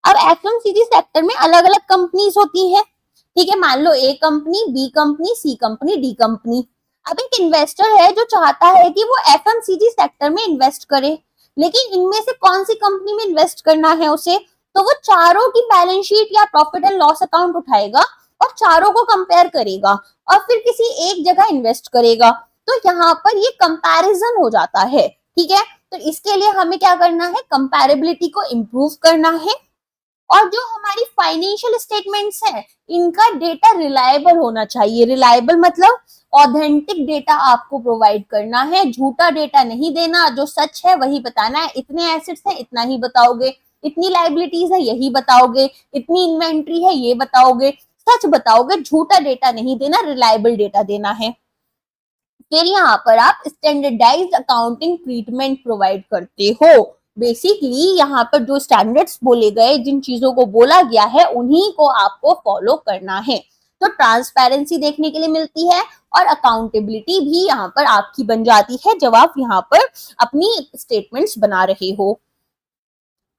अब एफएमसीजी सेक्टर में अलग अलग कंपनीज होती है, ठीक है, मान लो ए कंपनी, बी कंपनी, सी कंपनी, डी कंपनी। अब एक इन्वेस्टर है जो चाहता है कि वो एफएमसीजी सेक्टर में इन्वेस्ट करे, लेकिन इनमें से कौन सी कंपनी में इन्वेस्ट करना है उसे, तो वो चारों की बैलेंस शीट या प्रॉफिट एंड लॉस अकाउंट उठाएगा और चारों को कंपेयर करेगा और फिर किसी एक जगह इन्वेस्ट करेगा। तो यहाँ पर ये कंपैरिजन हो जाता है, ठीक है। तो इसके लिए हमें क्या करना है, कंपैरेबिलिटी को इम्प्रूव करना है। और जो हमारी फाइनेंशियल स्टेटमेंट्स है, इनका डेटा रिलायबल होना चाहिए। रिलायबल मतलब ऑथेंटिक डेटा आपको प्रोवाइड करना है, झूठा डेटा नहीं देना, जो सच है वही बताना है। इतने एसेट्स है इतना ही बताओगे, इतनी लाइबिलिटीज है यही बताओगे, इतनी इन्वेंट्री है ये बताओगे, सच बताओगे, झूठा डेटा नहीं देना, रिलायबल डेटा देना है। फिर यहाँ पर आप स्टैंडर्डाइज्ड अकाउंटिंग ट्रीटमेंट प्रोवाइड करते हो। बेसिकली यहाँ पर जो स्टैंडर्ड्स बोले गए, जिन चीजों को बोला गया है, उन्हीं को आपको फॉलो करना है। तो ट्रांसपेरेंसी देखने के लिए मिलती है और अकाउंटेबिलिटी भी यहाँ पर आपकी बन जाती है जब आप यहाँ पर अपनी स्टेटमेंट्स बना रहे हो।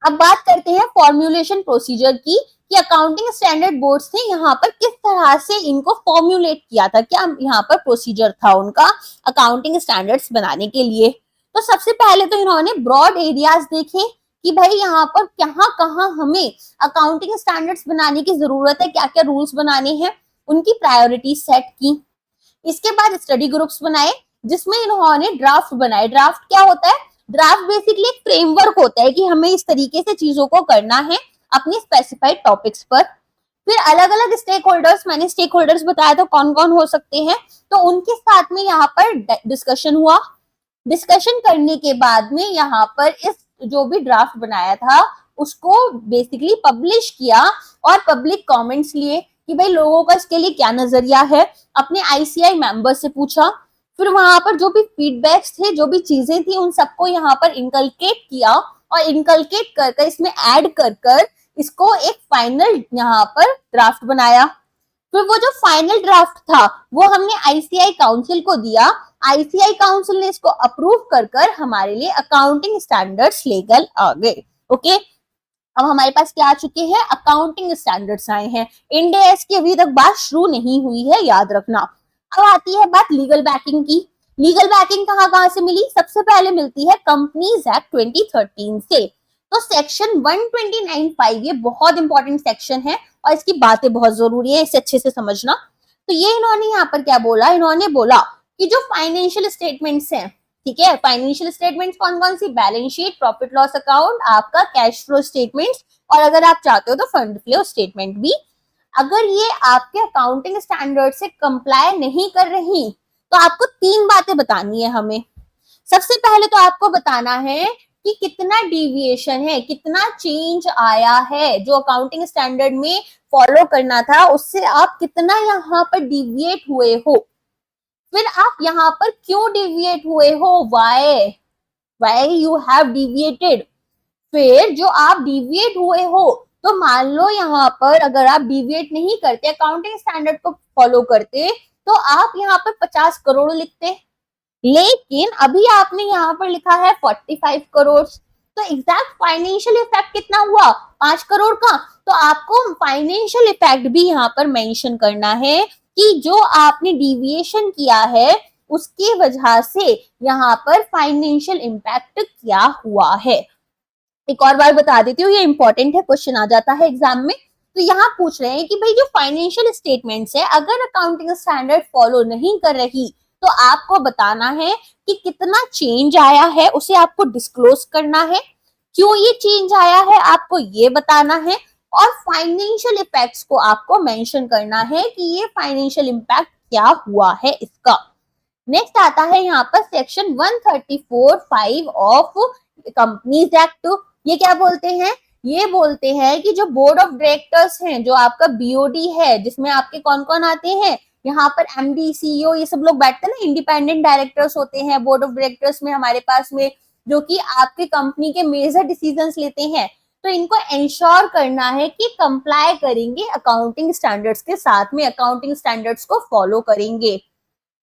अब बात करते हैं फॉर्मुलेशन प्रोसीजर की, कि अकाउंटिंग स्टैंडर्ड बोर्ड्स ने यहाँ पर किस तरह से इनको फॉर्मुलेट किया था, क्या यहाँ पर प्रोसीजर था उनका अकाउंटिंग स्टैंडर्ड्स बनाने के लिए। तो सबसे पहले तो इन्होंने ब्रॉड एरियाज देखे कि भाई यहाँ पर कहाँ कहाँ हमें अकाउंटिंग स्टैंडर्ड्स बनाने की जरूरत है, क्या क्या रूल्स बनाने हैं, उनकी प्रायोरिटी सेट की। इसके बाद स्टडी ग्रुप्स बनाए जिसमें इन्होंने ड्राफ्ट बनाए। ड्राफ्ट क्या होता है, ड्राफ्ट बेसिकली एक फ्रेमवर्क होता है कि हमें इस तरीके से चीजों को करना है अपनी स्पेसिफाइड टॉपिक्स पर। फिर अलग अलग स्टेक होल्डर्स, मैंने स्टेक होल्डर्स बताया तो कौन कौन हो सकते हैं, तो उनके साथ में यहाँ पर डिस्कशन हुआ। डिस्कशन करने के बाद में यहाँ पर इस जो भी ड्राफ्ट बनाया था उसको बेसिकली पब्लिश किया और पब्लिक कमेंट्स लिए कि भाई लोगों का इसके लिए क्या नजरिया है, अपने आईसीआई मेंबर्स से पूछा। फिर वहां पर जो भी फीडबैक्स थे, जो भी चीजें थी, उन सबको यहाँ पर इनकलकेट किया और इनकलकेट कर कर इसमें ऐड कर कर इसको एक फाइनल यहाँ पर ड्राफ्ट बनाया। फिर वो जो फाइनल ड्राफ्ट था वो हमने आईसीआई काउंसिल को दिया। आईसीआई काउंसिल ने इसको अप्रूव कर कर हमारे लिए अकाउंटिंग स्टैंडर्ड्स लेकर आ गए। ओके, अब हमारे पास क्या आ चुके हैं, अकाउंटिंग स्टैंडर्ड्स आए हैं। इंड एस की अभी तक बात शुरू नहीं हुई है, याद रखना। अब आती है बात लीगल बैकिंग की। लीगल बैकिंग कहाँ कहाँ से मिली, सबसे पहले मिलती है कंपनीज एक्ट 2013 से। तो सेक्शन 129(5) ये बहुत इंपॉर्टेंट सेक्शन है और इसकी बातें बहुत जरूरी है, इसे अच्छे से समझना। तो ये इन्होंने यहाँ पर क्या बोला, इन्होंने बोला कि जो फाइनेंशियल स्टेटमेंट्स हैं, ठीक है, फाइनेंशियल स्टेटमेंट्स कौन कौन सी, balance sheet, profit loss account, आपका कैश फ्लो स्टेटमेंट्स, और अगर आप चाहते हो तो फंड फ्लो स्टेटमेंट भी, अगर ये आपके अकाउंटिंग स्टैंडर्ड से कंप्लाई नहीं कर रही तो आपको तीन बातें बतानी है हमें। सबसे पहले तो आपको बताना है कि कितना डिविएशन है, कितना चेंज आया है, जो अकाउंटिंग स्टैंडर्ड में फॉलो करना था उससे आप कितना यहाँ पर डिविएट हुए हो। फिर आप यहाँ पर क्यों डिविएट हुए हो, वाई यू हैव डिविएटेड। फिर जो आप डिविएट हुए हो, तो मान लो यहाँ पर अगर आप डिविएट नहीं करते, अकाउंटिंग स्टैंडर्ड को फॉलो करते, तो आप यहाँ पर 50 करोड़ लिखते, लेकिन अभी आपने यहाँ पर लिखा है 45 करोड़। तो एग्जैक्ट फाइनेंशियल इफेक्ट कितना हुआ, 5 करोड़ का। तो आपको फाइनेंशियल इफेक्ट भी यहाँ पर मेंशन करना है कि जो आपने डिविएशन किया है उसकी वजह से यहाँ पर फाइनेंशियल इम्पैक्ट क्या हुआ है। एक और बार बता देती हूँ, ये इंपॉर्टेंट है, क्वेश्चन आ जाता है एग्जाम में। तो यहाँ पूछ रहे हैं कि भाई जो फाइनेंशियल स्टेटमेंट्स है अगर अकाउंटिंग स्टैंडर्ड फॉलो नहीं कर रही तो आपको बताना है कि कितना चेंज आया है, उसे आपको डिस्क्लोज करना है। क्यों ये चेंज आया है आपको ये बताना है, और फाइनेंशियल इफेक्ट्स को आपको मेंशन करना है कि ये फाइनेंशियल इम्पैक्ट क्या हुआ है इसका। नेक्स्ट आता है यहाँ पर सेक्शन 134(5) ऑफ कंपनीज एक्ट। ये क्या बोलते हैं, ये बोलते हैं कि जो बोर्ड ऑफ डायरेक्टर्स हैं, जो आपका बीओडी है, जिसमें आपके कौन कौन आते हैं, यहाँ पर एमडी, सीईओ, ये सब लोग बैठते हैं ना, इंडिपेंडेंट डायरेक्टर्स होते हैं बोर्ड ऑफ डायरेक्टर्स में हमारे पास में, जो कि आपके कंपनी के मेजर डिसीजंस लेते हैं। तो इनको इंश्योर करना है कि कंप्लाई करेंगे अकाउंटिंग स्टैंडर्ड्स के साथ में, अकाउंटिंग स्टैंडर्ड्स को फॉलो करेंगे।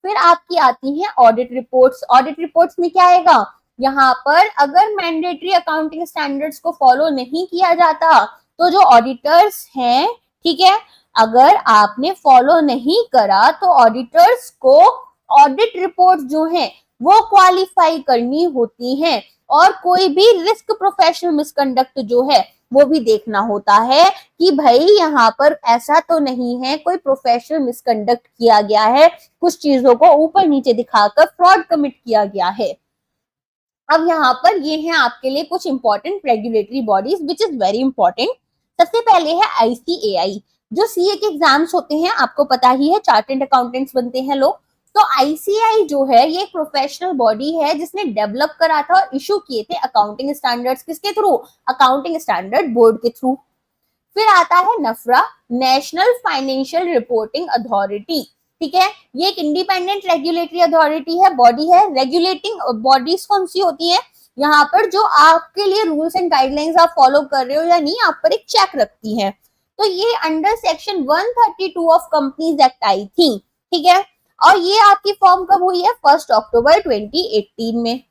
फिर आपकी आती हैं ऑडिट रिपोर्ट्स। ऑडिट रिपोर्ट्स में क्या आएगा, यहाँ पर अगर मैंडेटरी अकाउंटिंग स्टैंडर्ड्स को फॉलो नहीं किया जाता तो जो ऑडिटर्स हैं, ठीक है, अगर आपने फॉलो नहीं करा तो ऑडिटर्स को ऑडिट रिपोर्ट जो है वो क्वालिफाई करनी होती हैं, और कोई भी रिस्क प्रोफेशनल मिसकंडक्ट जो है वो भी देखना होता है कि भाई यहाँ पर ऐसा तो नहीं है कोई प्रोफेशनल मिसकंडक्ट किया गया है, कुछ चीजों को ऊपर नीचे दिखाकर फ्रॉड कमिट किया गया है। अब यहाँ पर ये हैं आपके लिए कुछ important regulatory bodies which is very important. सबसे पहले है ICAI। जो CA के एग्जाम्स होते हैं आपको पता ही है, चार्टर्ड अकाउंटेंट्स बनते हैं लोग। तो ICAI जो है ये एक प्रोफेशनल बॉडी है जिसने डेवलप करा था और इशू किए थे अकाउंटिंग स्टैंडर्ड्स, किसके थ्रू, अकाउंटिंग स्टैंडर्ड बोर्ड के थ्रू। फिर आता है नफरा, नेशनल फाइनेंशियल रिपोर्टिंग अथॉरिटी, ठीक है, ये एक इंडिपेंडेंट रेगुलेटरी अथॉरिटी है, बॉडी है। रेगुलेटिंग बॉडीज कौन सी होती है, यहाँ पर जो आपके लिए रूल्स एंड गाइडलाइंस आप फॉलो कर रहे हो या नहीं, आप पर एक चेक रखती है। तो ये under section 132 of companies act आई थी, ठीक है, और ये आपकी फॉर्म कब हुई है, 1 अक्टूबर 2018 में।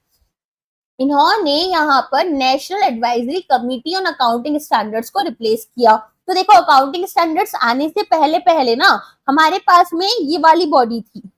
इन्होंने यहाँ पर national advisory committee on accounting standards को रिप्लेस किया। तो देखो अकाउंटिंग स्टैंडर्ड्स आने से पहले पहले ना हमारे पास में ये वाली बॉडी थी,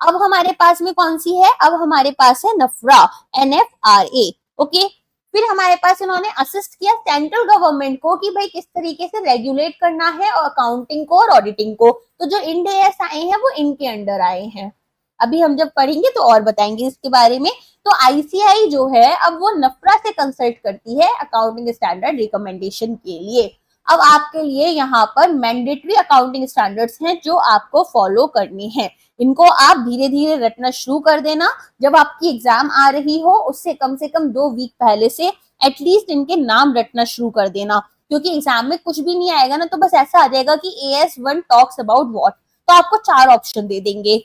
अब हमारे पास में कौन सी है, अब हमारे पास है नफरा, NFRA, ओके। फिर हमारे पास इन्होंने असिस्ट किया सेंट्रल गवर्नमेंट को कि भाई किस तरीके से रेगुलेट करना है और अकाउंटिंग को और ऑडिटिंग को। तो जो इंड AS आए हैं वो इनके अंडर आए हैं। अभी हम जब पढ़ेंगे तो और बताएंगे इसके बारे में। तो ICAI जो है अब वो नफरा से कंसल्ट करती है अकाउंटिंग स्टैंडर्ड रिकमेंडेशन के लिए। अब आपके लिए यहाँ पर मैंडेटरी अकाउंटिंग स्टैंडर्ड्स हैं जो आपको फॉलो करने हैं। इनको आप धीरे धीरे रटना शुरू कर देना। जब आपकी एग्जाम आ रही हो उससे कम से कम 2 वीक पहले से एटलीस्ट इनके नाम रटना शुरू कर देना, क्योंकि एग्जाम में कुछ भी नहीं आएगा ना तो बस ऐसा आ जाएगा कि AS1 टॉक्स अबाउट व्हाट, तो आपको 4 ऑप्शन दे देंगे।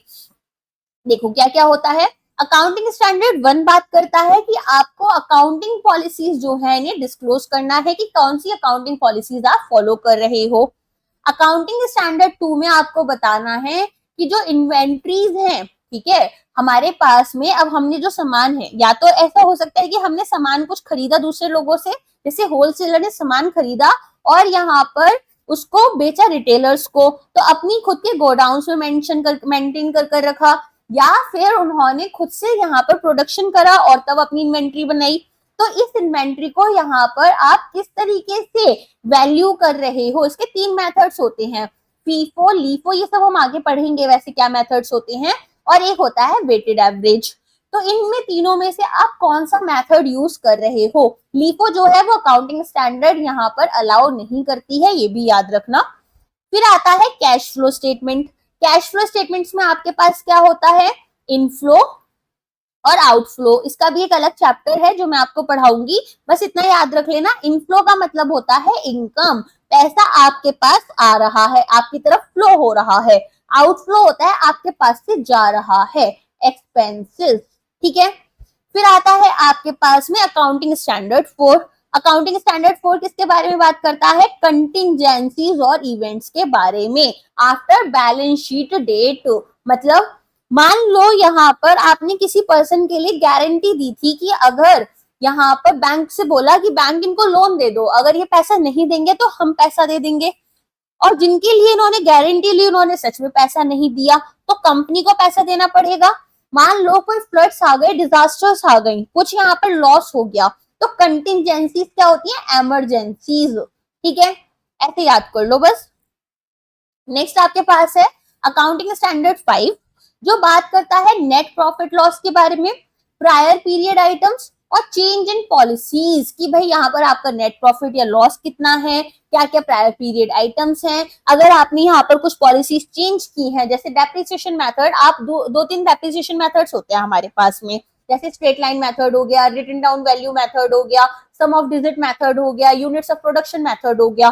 देखो क्या क्या होता है। अकाउंटिंग स्टैंडर्ड 1 बात करता है कि आपको अकाउंटिंग पॉलिसीज जो है इन्हें डिस्क्लोज करना है कि कौन सी अकाउंटिंग पॉलिसीज आप फॉलो कर रहे हो। अकाउंटिंग स्टैंडर्ड 2 में आपको बताना है कि जो इन्वेंट्रीज हैं, ठीक है, हमारे पास में अब हमने जो सामान है, या तो ऐसा हो सकता है कि हमने सामान कुछ खरीदा दूसरे लोगों से, जैसे होलसेलर ने सामान खरीदा और यहाँ पर उसको बेचा रिटेलर्स को, तो अपनी खुद के गोडाउन्स में मेंटेन कर रखा, या फिर उन्होंने खुद से यहाँ पर प्रोडक्शन करा और तब अपनी इन्वेंट्री बनाई। तो इस इन्वेंट्री को यहाँ पर आप किस तरीके से वैल्यू कर रहे हो, इसके 3 मेथड्स होते हैं, फीफो, लीफो, ये सब हम आगे पढ़ेंगे वैसे क्या मेथड्स होते हैं, और एक होता है वेटेड एवरेज। तो इनमें तीनों में से आप कौन सा मेथड यूज कर रहे हो। लीफो जो है वो अकाउंटिंग स्टैंडर्ड यहाँ पर अलाउ नहीं करती है, ये भी याद रखना। फिर आता है cash flow statement. Cash flow statements में आपके पास क्या होता है, इनफ्लो और आउटफ्लो, इसका भी एक अलग चैप्टर है जो मैं आपको पढ़ाऊंगी, बस इतना याद रख लेना। इनफ्लो का मतलब होता है इनकम, पैसा आपके पास आ रहा है, आपकी तरफ फ्लो हो रहा है। आउटफ्लो होता है आपके पास से जा रहा है, एक्सपेंसेस, ठीक है। फिर आता है आपके पास में अकाउंटिंग स्टैंडर्ड 4। अकाउंटिंग स्टैंडर्ड 4 किसके बारे में बात करता है, कंटिंजेंसीज और इवेंट्स के बारे में आफ्टर बैलेंस शीट डेट। मतलब मान लो यहाँ पर आपने किसी पर्सन के लिए गारंटी दी थी कि अगर यहाँ पर बैंक से बोला कि बैंक इनको लोन दे दो, अगर ये पैसा नहीं देंगे तो हम पैसा दे देंगे, और जिनके लिए इन्होंने गारंटी ली उन्होंने सच में पैसा नहीं दिया, तो कंपनी को पैसा देना पड़ेगा। मान लो कोई फ्लड्स आ गए, डिजास्टर्स आ गई, कुछ यहाँ पर लॉस हो गया, तो कंटिंजेंसीज क्या होती है, एमरजेंसीज, ठीक है, ऐसे याद कर लो बस। नेक्स्ट आपके पास है अकाउंटिंग स्टैंडर्ड 5 जो बात करता है नेट प्रॉफिट लॉस के बारे में, प्रायर पीरियड आइटम्स और चेंज इन पॉलिसीज, कि भाई यहाँ पर आपका नेट प्रॉफिट या लॉस कितना है, क्या क्या प्रायर पीरियड आइटम्स हैं, अगर आपने यहाँ पर कुछ पॉलिसीज चेंज की हैं, जैसे डेप्रिसिएशन मेथड, आप दो तीन डेप्रिसिएशन मेथड्स होते हैं हमारे पास में, जैसे स्ट्रेट लाइन मेथड हो गया, रिटन डाउन वैल्यू मेथड हो गया, सम ऑफ डिजिट मेथड हो गया, यूनिट्स ऑफ प्रोडक्शन मेथड हो गया।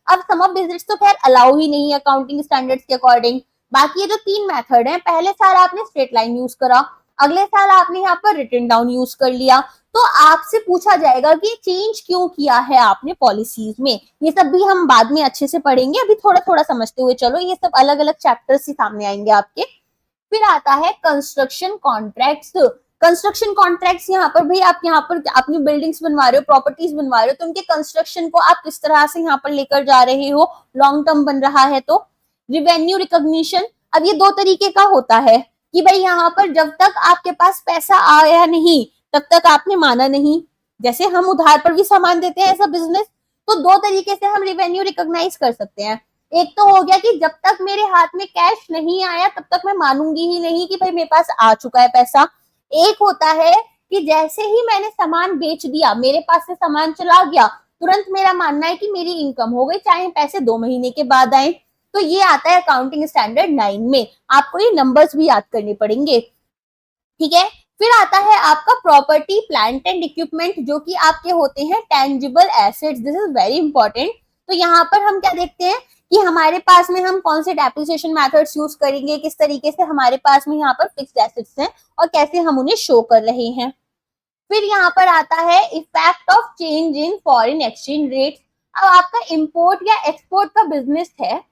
अब सम ऑफ डिजिट्स तो खैर अलाउ ही नहीं है अकाउंटिंग स्टैंडर्ड्स के अकॉर्डिंग। बाकी ये जो 3 मेथड है, पहले साल आपने स्ट्रेट लाइन यूज करा, अगले साल आपने यहाँ पर रिटन डाउन यूज कर लिया, तो आपसे पूछा जाएगा कि चेंज क्यों किया है आपने पॉलिसीज में। ये सब भी हम बाद में अच्छे से पढ़ेंगे, अभी थोड़ा थोड़ा समझते हुए चलो, ये सब अलग अलग चैप्टर्स ही सामने आएंगे आपके। फिर आता है कंस्ट्रक्शन कॉन्ट्रैक्ट्स। कंस्ट्रक्शन कॉन्ट्रैक्ट्स, यहाँ पर भाई आप यहाँ पर अपनी बिल्डिंग्स बनवा रहे हो, प्रॉपर्टीज बनवा रहे हो, तो उनके कंस्ट्रक्शन को आप किस तरह से यहाँ पर लेकर जा रहे हो, लॉन्ग टर्म बन रहा है तो। रिवेन्यू रिकॉग्निशन, अब ये दो तरीके का होता है कि भाई यहाँ पर जब तक आपके पास पैसा आया नहीं तब तक आपने माना नहीं, जैसे हम उधार पर भी सामान देते हैं ऐसा बिजनेस, तो दो तरीके से हम रिवेन्यू रिकॉग्नाइज कर सकते हैं। एक तो हो गया कि जब तक मेरे हाथ में कैश नहीं आया तब तक मैं मानूंगी ही नहीं कि भाई मेरे पास आ चुका है पैसा। एक होता है कि जैसे ही मैंने सामान बेच दिया, मेरे पास से सामान चला गया, तुरंत मेरा मानना है कि मेरी इनकम हो गई, चाहे पैसे 2 महीने के बाद आए। तो ये आता है अकाउंटिंग स्टैंडर्ड 9 में, आपको ये नंबर्स भी याद करने पड़ेंगे, ठीक है। फिर आता है आपका प्रॉपर्टी प्लांट एंड इक्विपमेंट, जो कि आपके होते हैं tangible assets, this is very important. तो यहाँ पर हम क्या देखते हैं कि हमारे पास में हम कौन से डेप्रिसिएशन मेथड्स यूज करेंगे, किस तरीके से हमारे पास में यहाँ पर फिक्स्ड एसेट्स हैं और कैसे हम उन्हें शो कर रहे हैं। फिर यहाँ पर आता है effect of change in foreign exchange rate. अब आपका इंपोर्ट या एक्सपोर्ट का बिजनेस है,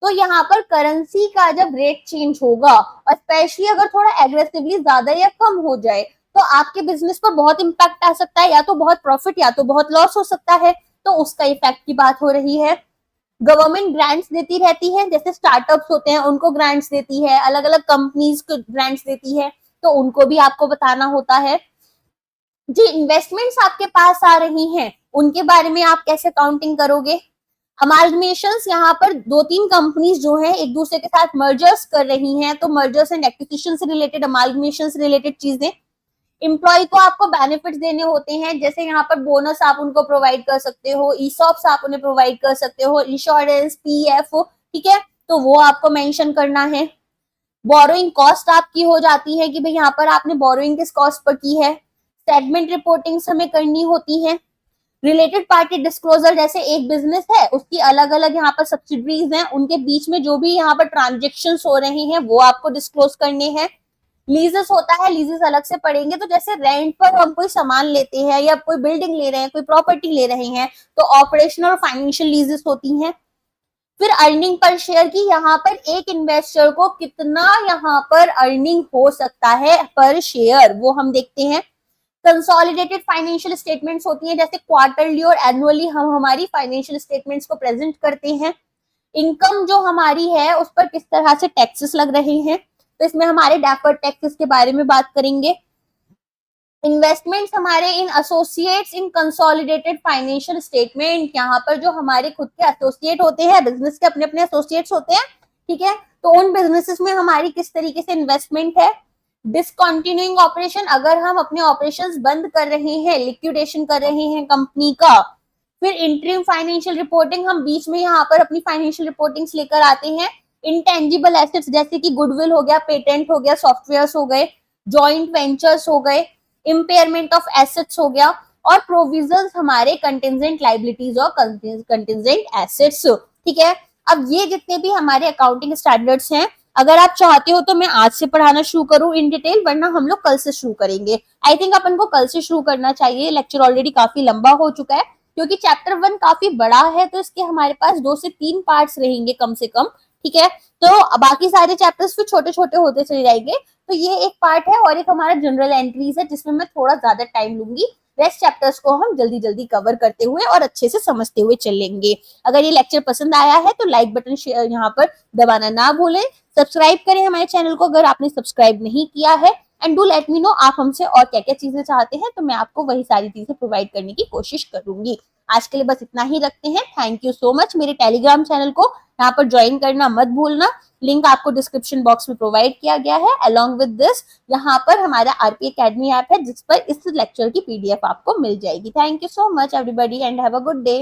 तो यहाँ पर करेंसी का जब रेट चेंज होगा, और स्पेशली अगर थोड़ा एग्रेसिवली ज्यादा या कम हो जाए, तो आपके बिजनेस पर बहुत इंपैक्ट आ सकता है, या तो बहुत प्रॉफिट या तो बहुत लॉस हो सकता है, तो उसका इफेक्ट की बात हो रही है। गवर्नमेंट ग्रांट्स देती रहती है, जैसे स्टार्टअप्स होते हैं उनको ग्रांट्स देती है, अलग अलग कंपनीज को ग्रांट्स देती है, तो उनको भी आपको बताना होता है। जो इन्वेस्टमेंट्स आपके पास आ रही हैं उनके बारे में आप कैसे काउंटिंग करोगे। अमालगमेशंस, यहाँ पर 2-3 कंपनीज जो हैं एक दूसरे के साथ मर्जर्स कर रही हैं, तो मर्जर्स एंड एक्विजिशन से रिलेटेड, अमालगमेशन से रिलेटेड चीजें। एम्प्लॉय को आपको बेनिफिट्स देने होते हैं, जैसे यहाँ पर बोनस आप उनको प्रोवाइड कर सकते हो, ईसॉप्स आप उन्हें प्रोवाइड कर सकते हो, इंश्योरेंस, पीएफ, ठीक है, तो वो आपको मेंशन करना है। बोरोइंग कॉस्ट आपकी हो जाती है कि भाई यहाँ पर आपने बोरोइंग किस कॉस्ट पर की है। सेगमेंट रिपोर्टिंग्स हमें करनी होती है। रिलेटेड पार्टी डिस्क्लोजर, जैसे एक बिजनेस है उसकी अलग अलग यहाँ पर सब्सिडरीज हैं, उनके बीच में जो भी यहाँ पर ट्रांजेक्शन हो रहे हैं वो आपको डिस्क्लोज करने हैं। लीजेस होता है, लीजेस अलग से पड़ेंगे, तो जैसे रेंट पर हम कोई सामान लेते हैं या कोई बिल्डिंग ले रहे हैं, कोई प्रॉपर्टी ले रहे हैं, तो ऑपरेशनल और फाइनेंशियल लीजेस होती हैं। फिर अर्निंग पर शेयर की, यहाँ पर एक इन्वेस्टर को कितना यहाँ पर अर्निंग हो सकता है पर शेयर, वो हम देखते हैं। कंसोलिडेटेड फाइनेंशियल स्टेटमेंट्स होती हैं, जैसे क्वार्टरली और एनुअली हम हमारी फाइनेंशियल स्टेटमेंट्स को प्रेजेंट करते हैं। इनकम जो हमारी है उस पर किस तरह से टैक्सेस लग रहे हैं, तो इसमें हमारे डेफर्ड टैक्सेस के बारे में बात करेंगे। इन्वेस्टमेंट्स हमारे इन एसोसिएट्स इन कंसोलिडेटेड फाइनेंशियल स्टेटमेंट, यहाँ पर जो हमारे खुद के एसोसिएट होते हैं, बिजनेस के अपने अपने एसोसिएट्स होते हैं, ठीक है, तो उन बिजनेसेस में हमारी किस तरीके से इन्वेस्टमेंट है। डिसकंटिन्यूइंग ऑपरेशन, अगर हम अपने ऑपरेशंस बंद कर रहे हैं, लिक्विडेशन कर रहे हैं कंपनी का। फिर इंटरिम फाइनेंशियल रिपोर्टिंग, हम बीच में यहाँ पर अपनी फाइनेंशियल रिपोर्टिंग्स लेकर आते हैं। इंटेंजिबल एसेट्स, जैसे कि गुडविल हो गया, पेटेंट हो गया, सॉफ्टवेयर्स हो गए, जॉइंट वेंचर्स हो गए, इम्पेयरमेंट ऑफ एसेट्स हो गया, और प्रोविजंस हमारे कंटिजेंट लाइबिलिटीज और कंटिजेंट एसेट्स, ठीक है। अब ये जितने भी हमारे अकाउंटिंग स्टैंडर्ड्स हैं, अगर आप चाहते हो तो मैं आज से पढ़ाना शुरू करूं इन डिटेल, वरना हम लोग कल से शुरू करेंगे। आई थिंक अपन को कल से शुरू करना चाहिए, लेक्चर ऑलरेडी काफी लंबा हो चुका है, क्योंकि चैप्टर 1 काफी बड़ा है, तो इसके हमारे पास 2 से 3 पार्ट्स रहेंगे कम से कम, ठीक है। तो बाकी सारे चैप्टर्स फिर छोटे छोटे होते चले जाएंगे, तो ये एक पार्ट है, और एक हमारा जनरल एंट्रीज है जिसमें मैं थोड़ा ज्यादा टाइम लूंगी। रेस्ट चैप्टर्स को हम जल्दी जल्दी कवर करते हुए और अच्छे से समझते हुए चलेंगे। अगर ये लेक्चर पसंद आया है तो लाइक बटन यहाँ पर दबाना ना भूलें, सब्सक्राइब करें हमारे चैनल को अगर आपने सब्सक्राइब नहीं किया है, and do let me know आप हमसे और क्या क्या चीजें चाहते हैं, तो मैं आपको वही सारी चीजें प्रोवाइड करने की कोशिश करूंगी। आज के लिए बस इतना ही रखते हैं। Thank you so much. मेरे टेलीग्राम चैनल को यहाँ पर ज्वाइन करना मत भूलना, लिंक आपको डिस्क्रिप्शन बॉक्स में प्रोवाइड किया गया है। अलॉन्ग विद दिस यहाँ पर हमारा आरपी एकेडमी ऐप है, जिस पर इस लेक्चर की पीडीएफ आपको मिल जाएगी। Thank you so much everybody and have a good day.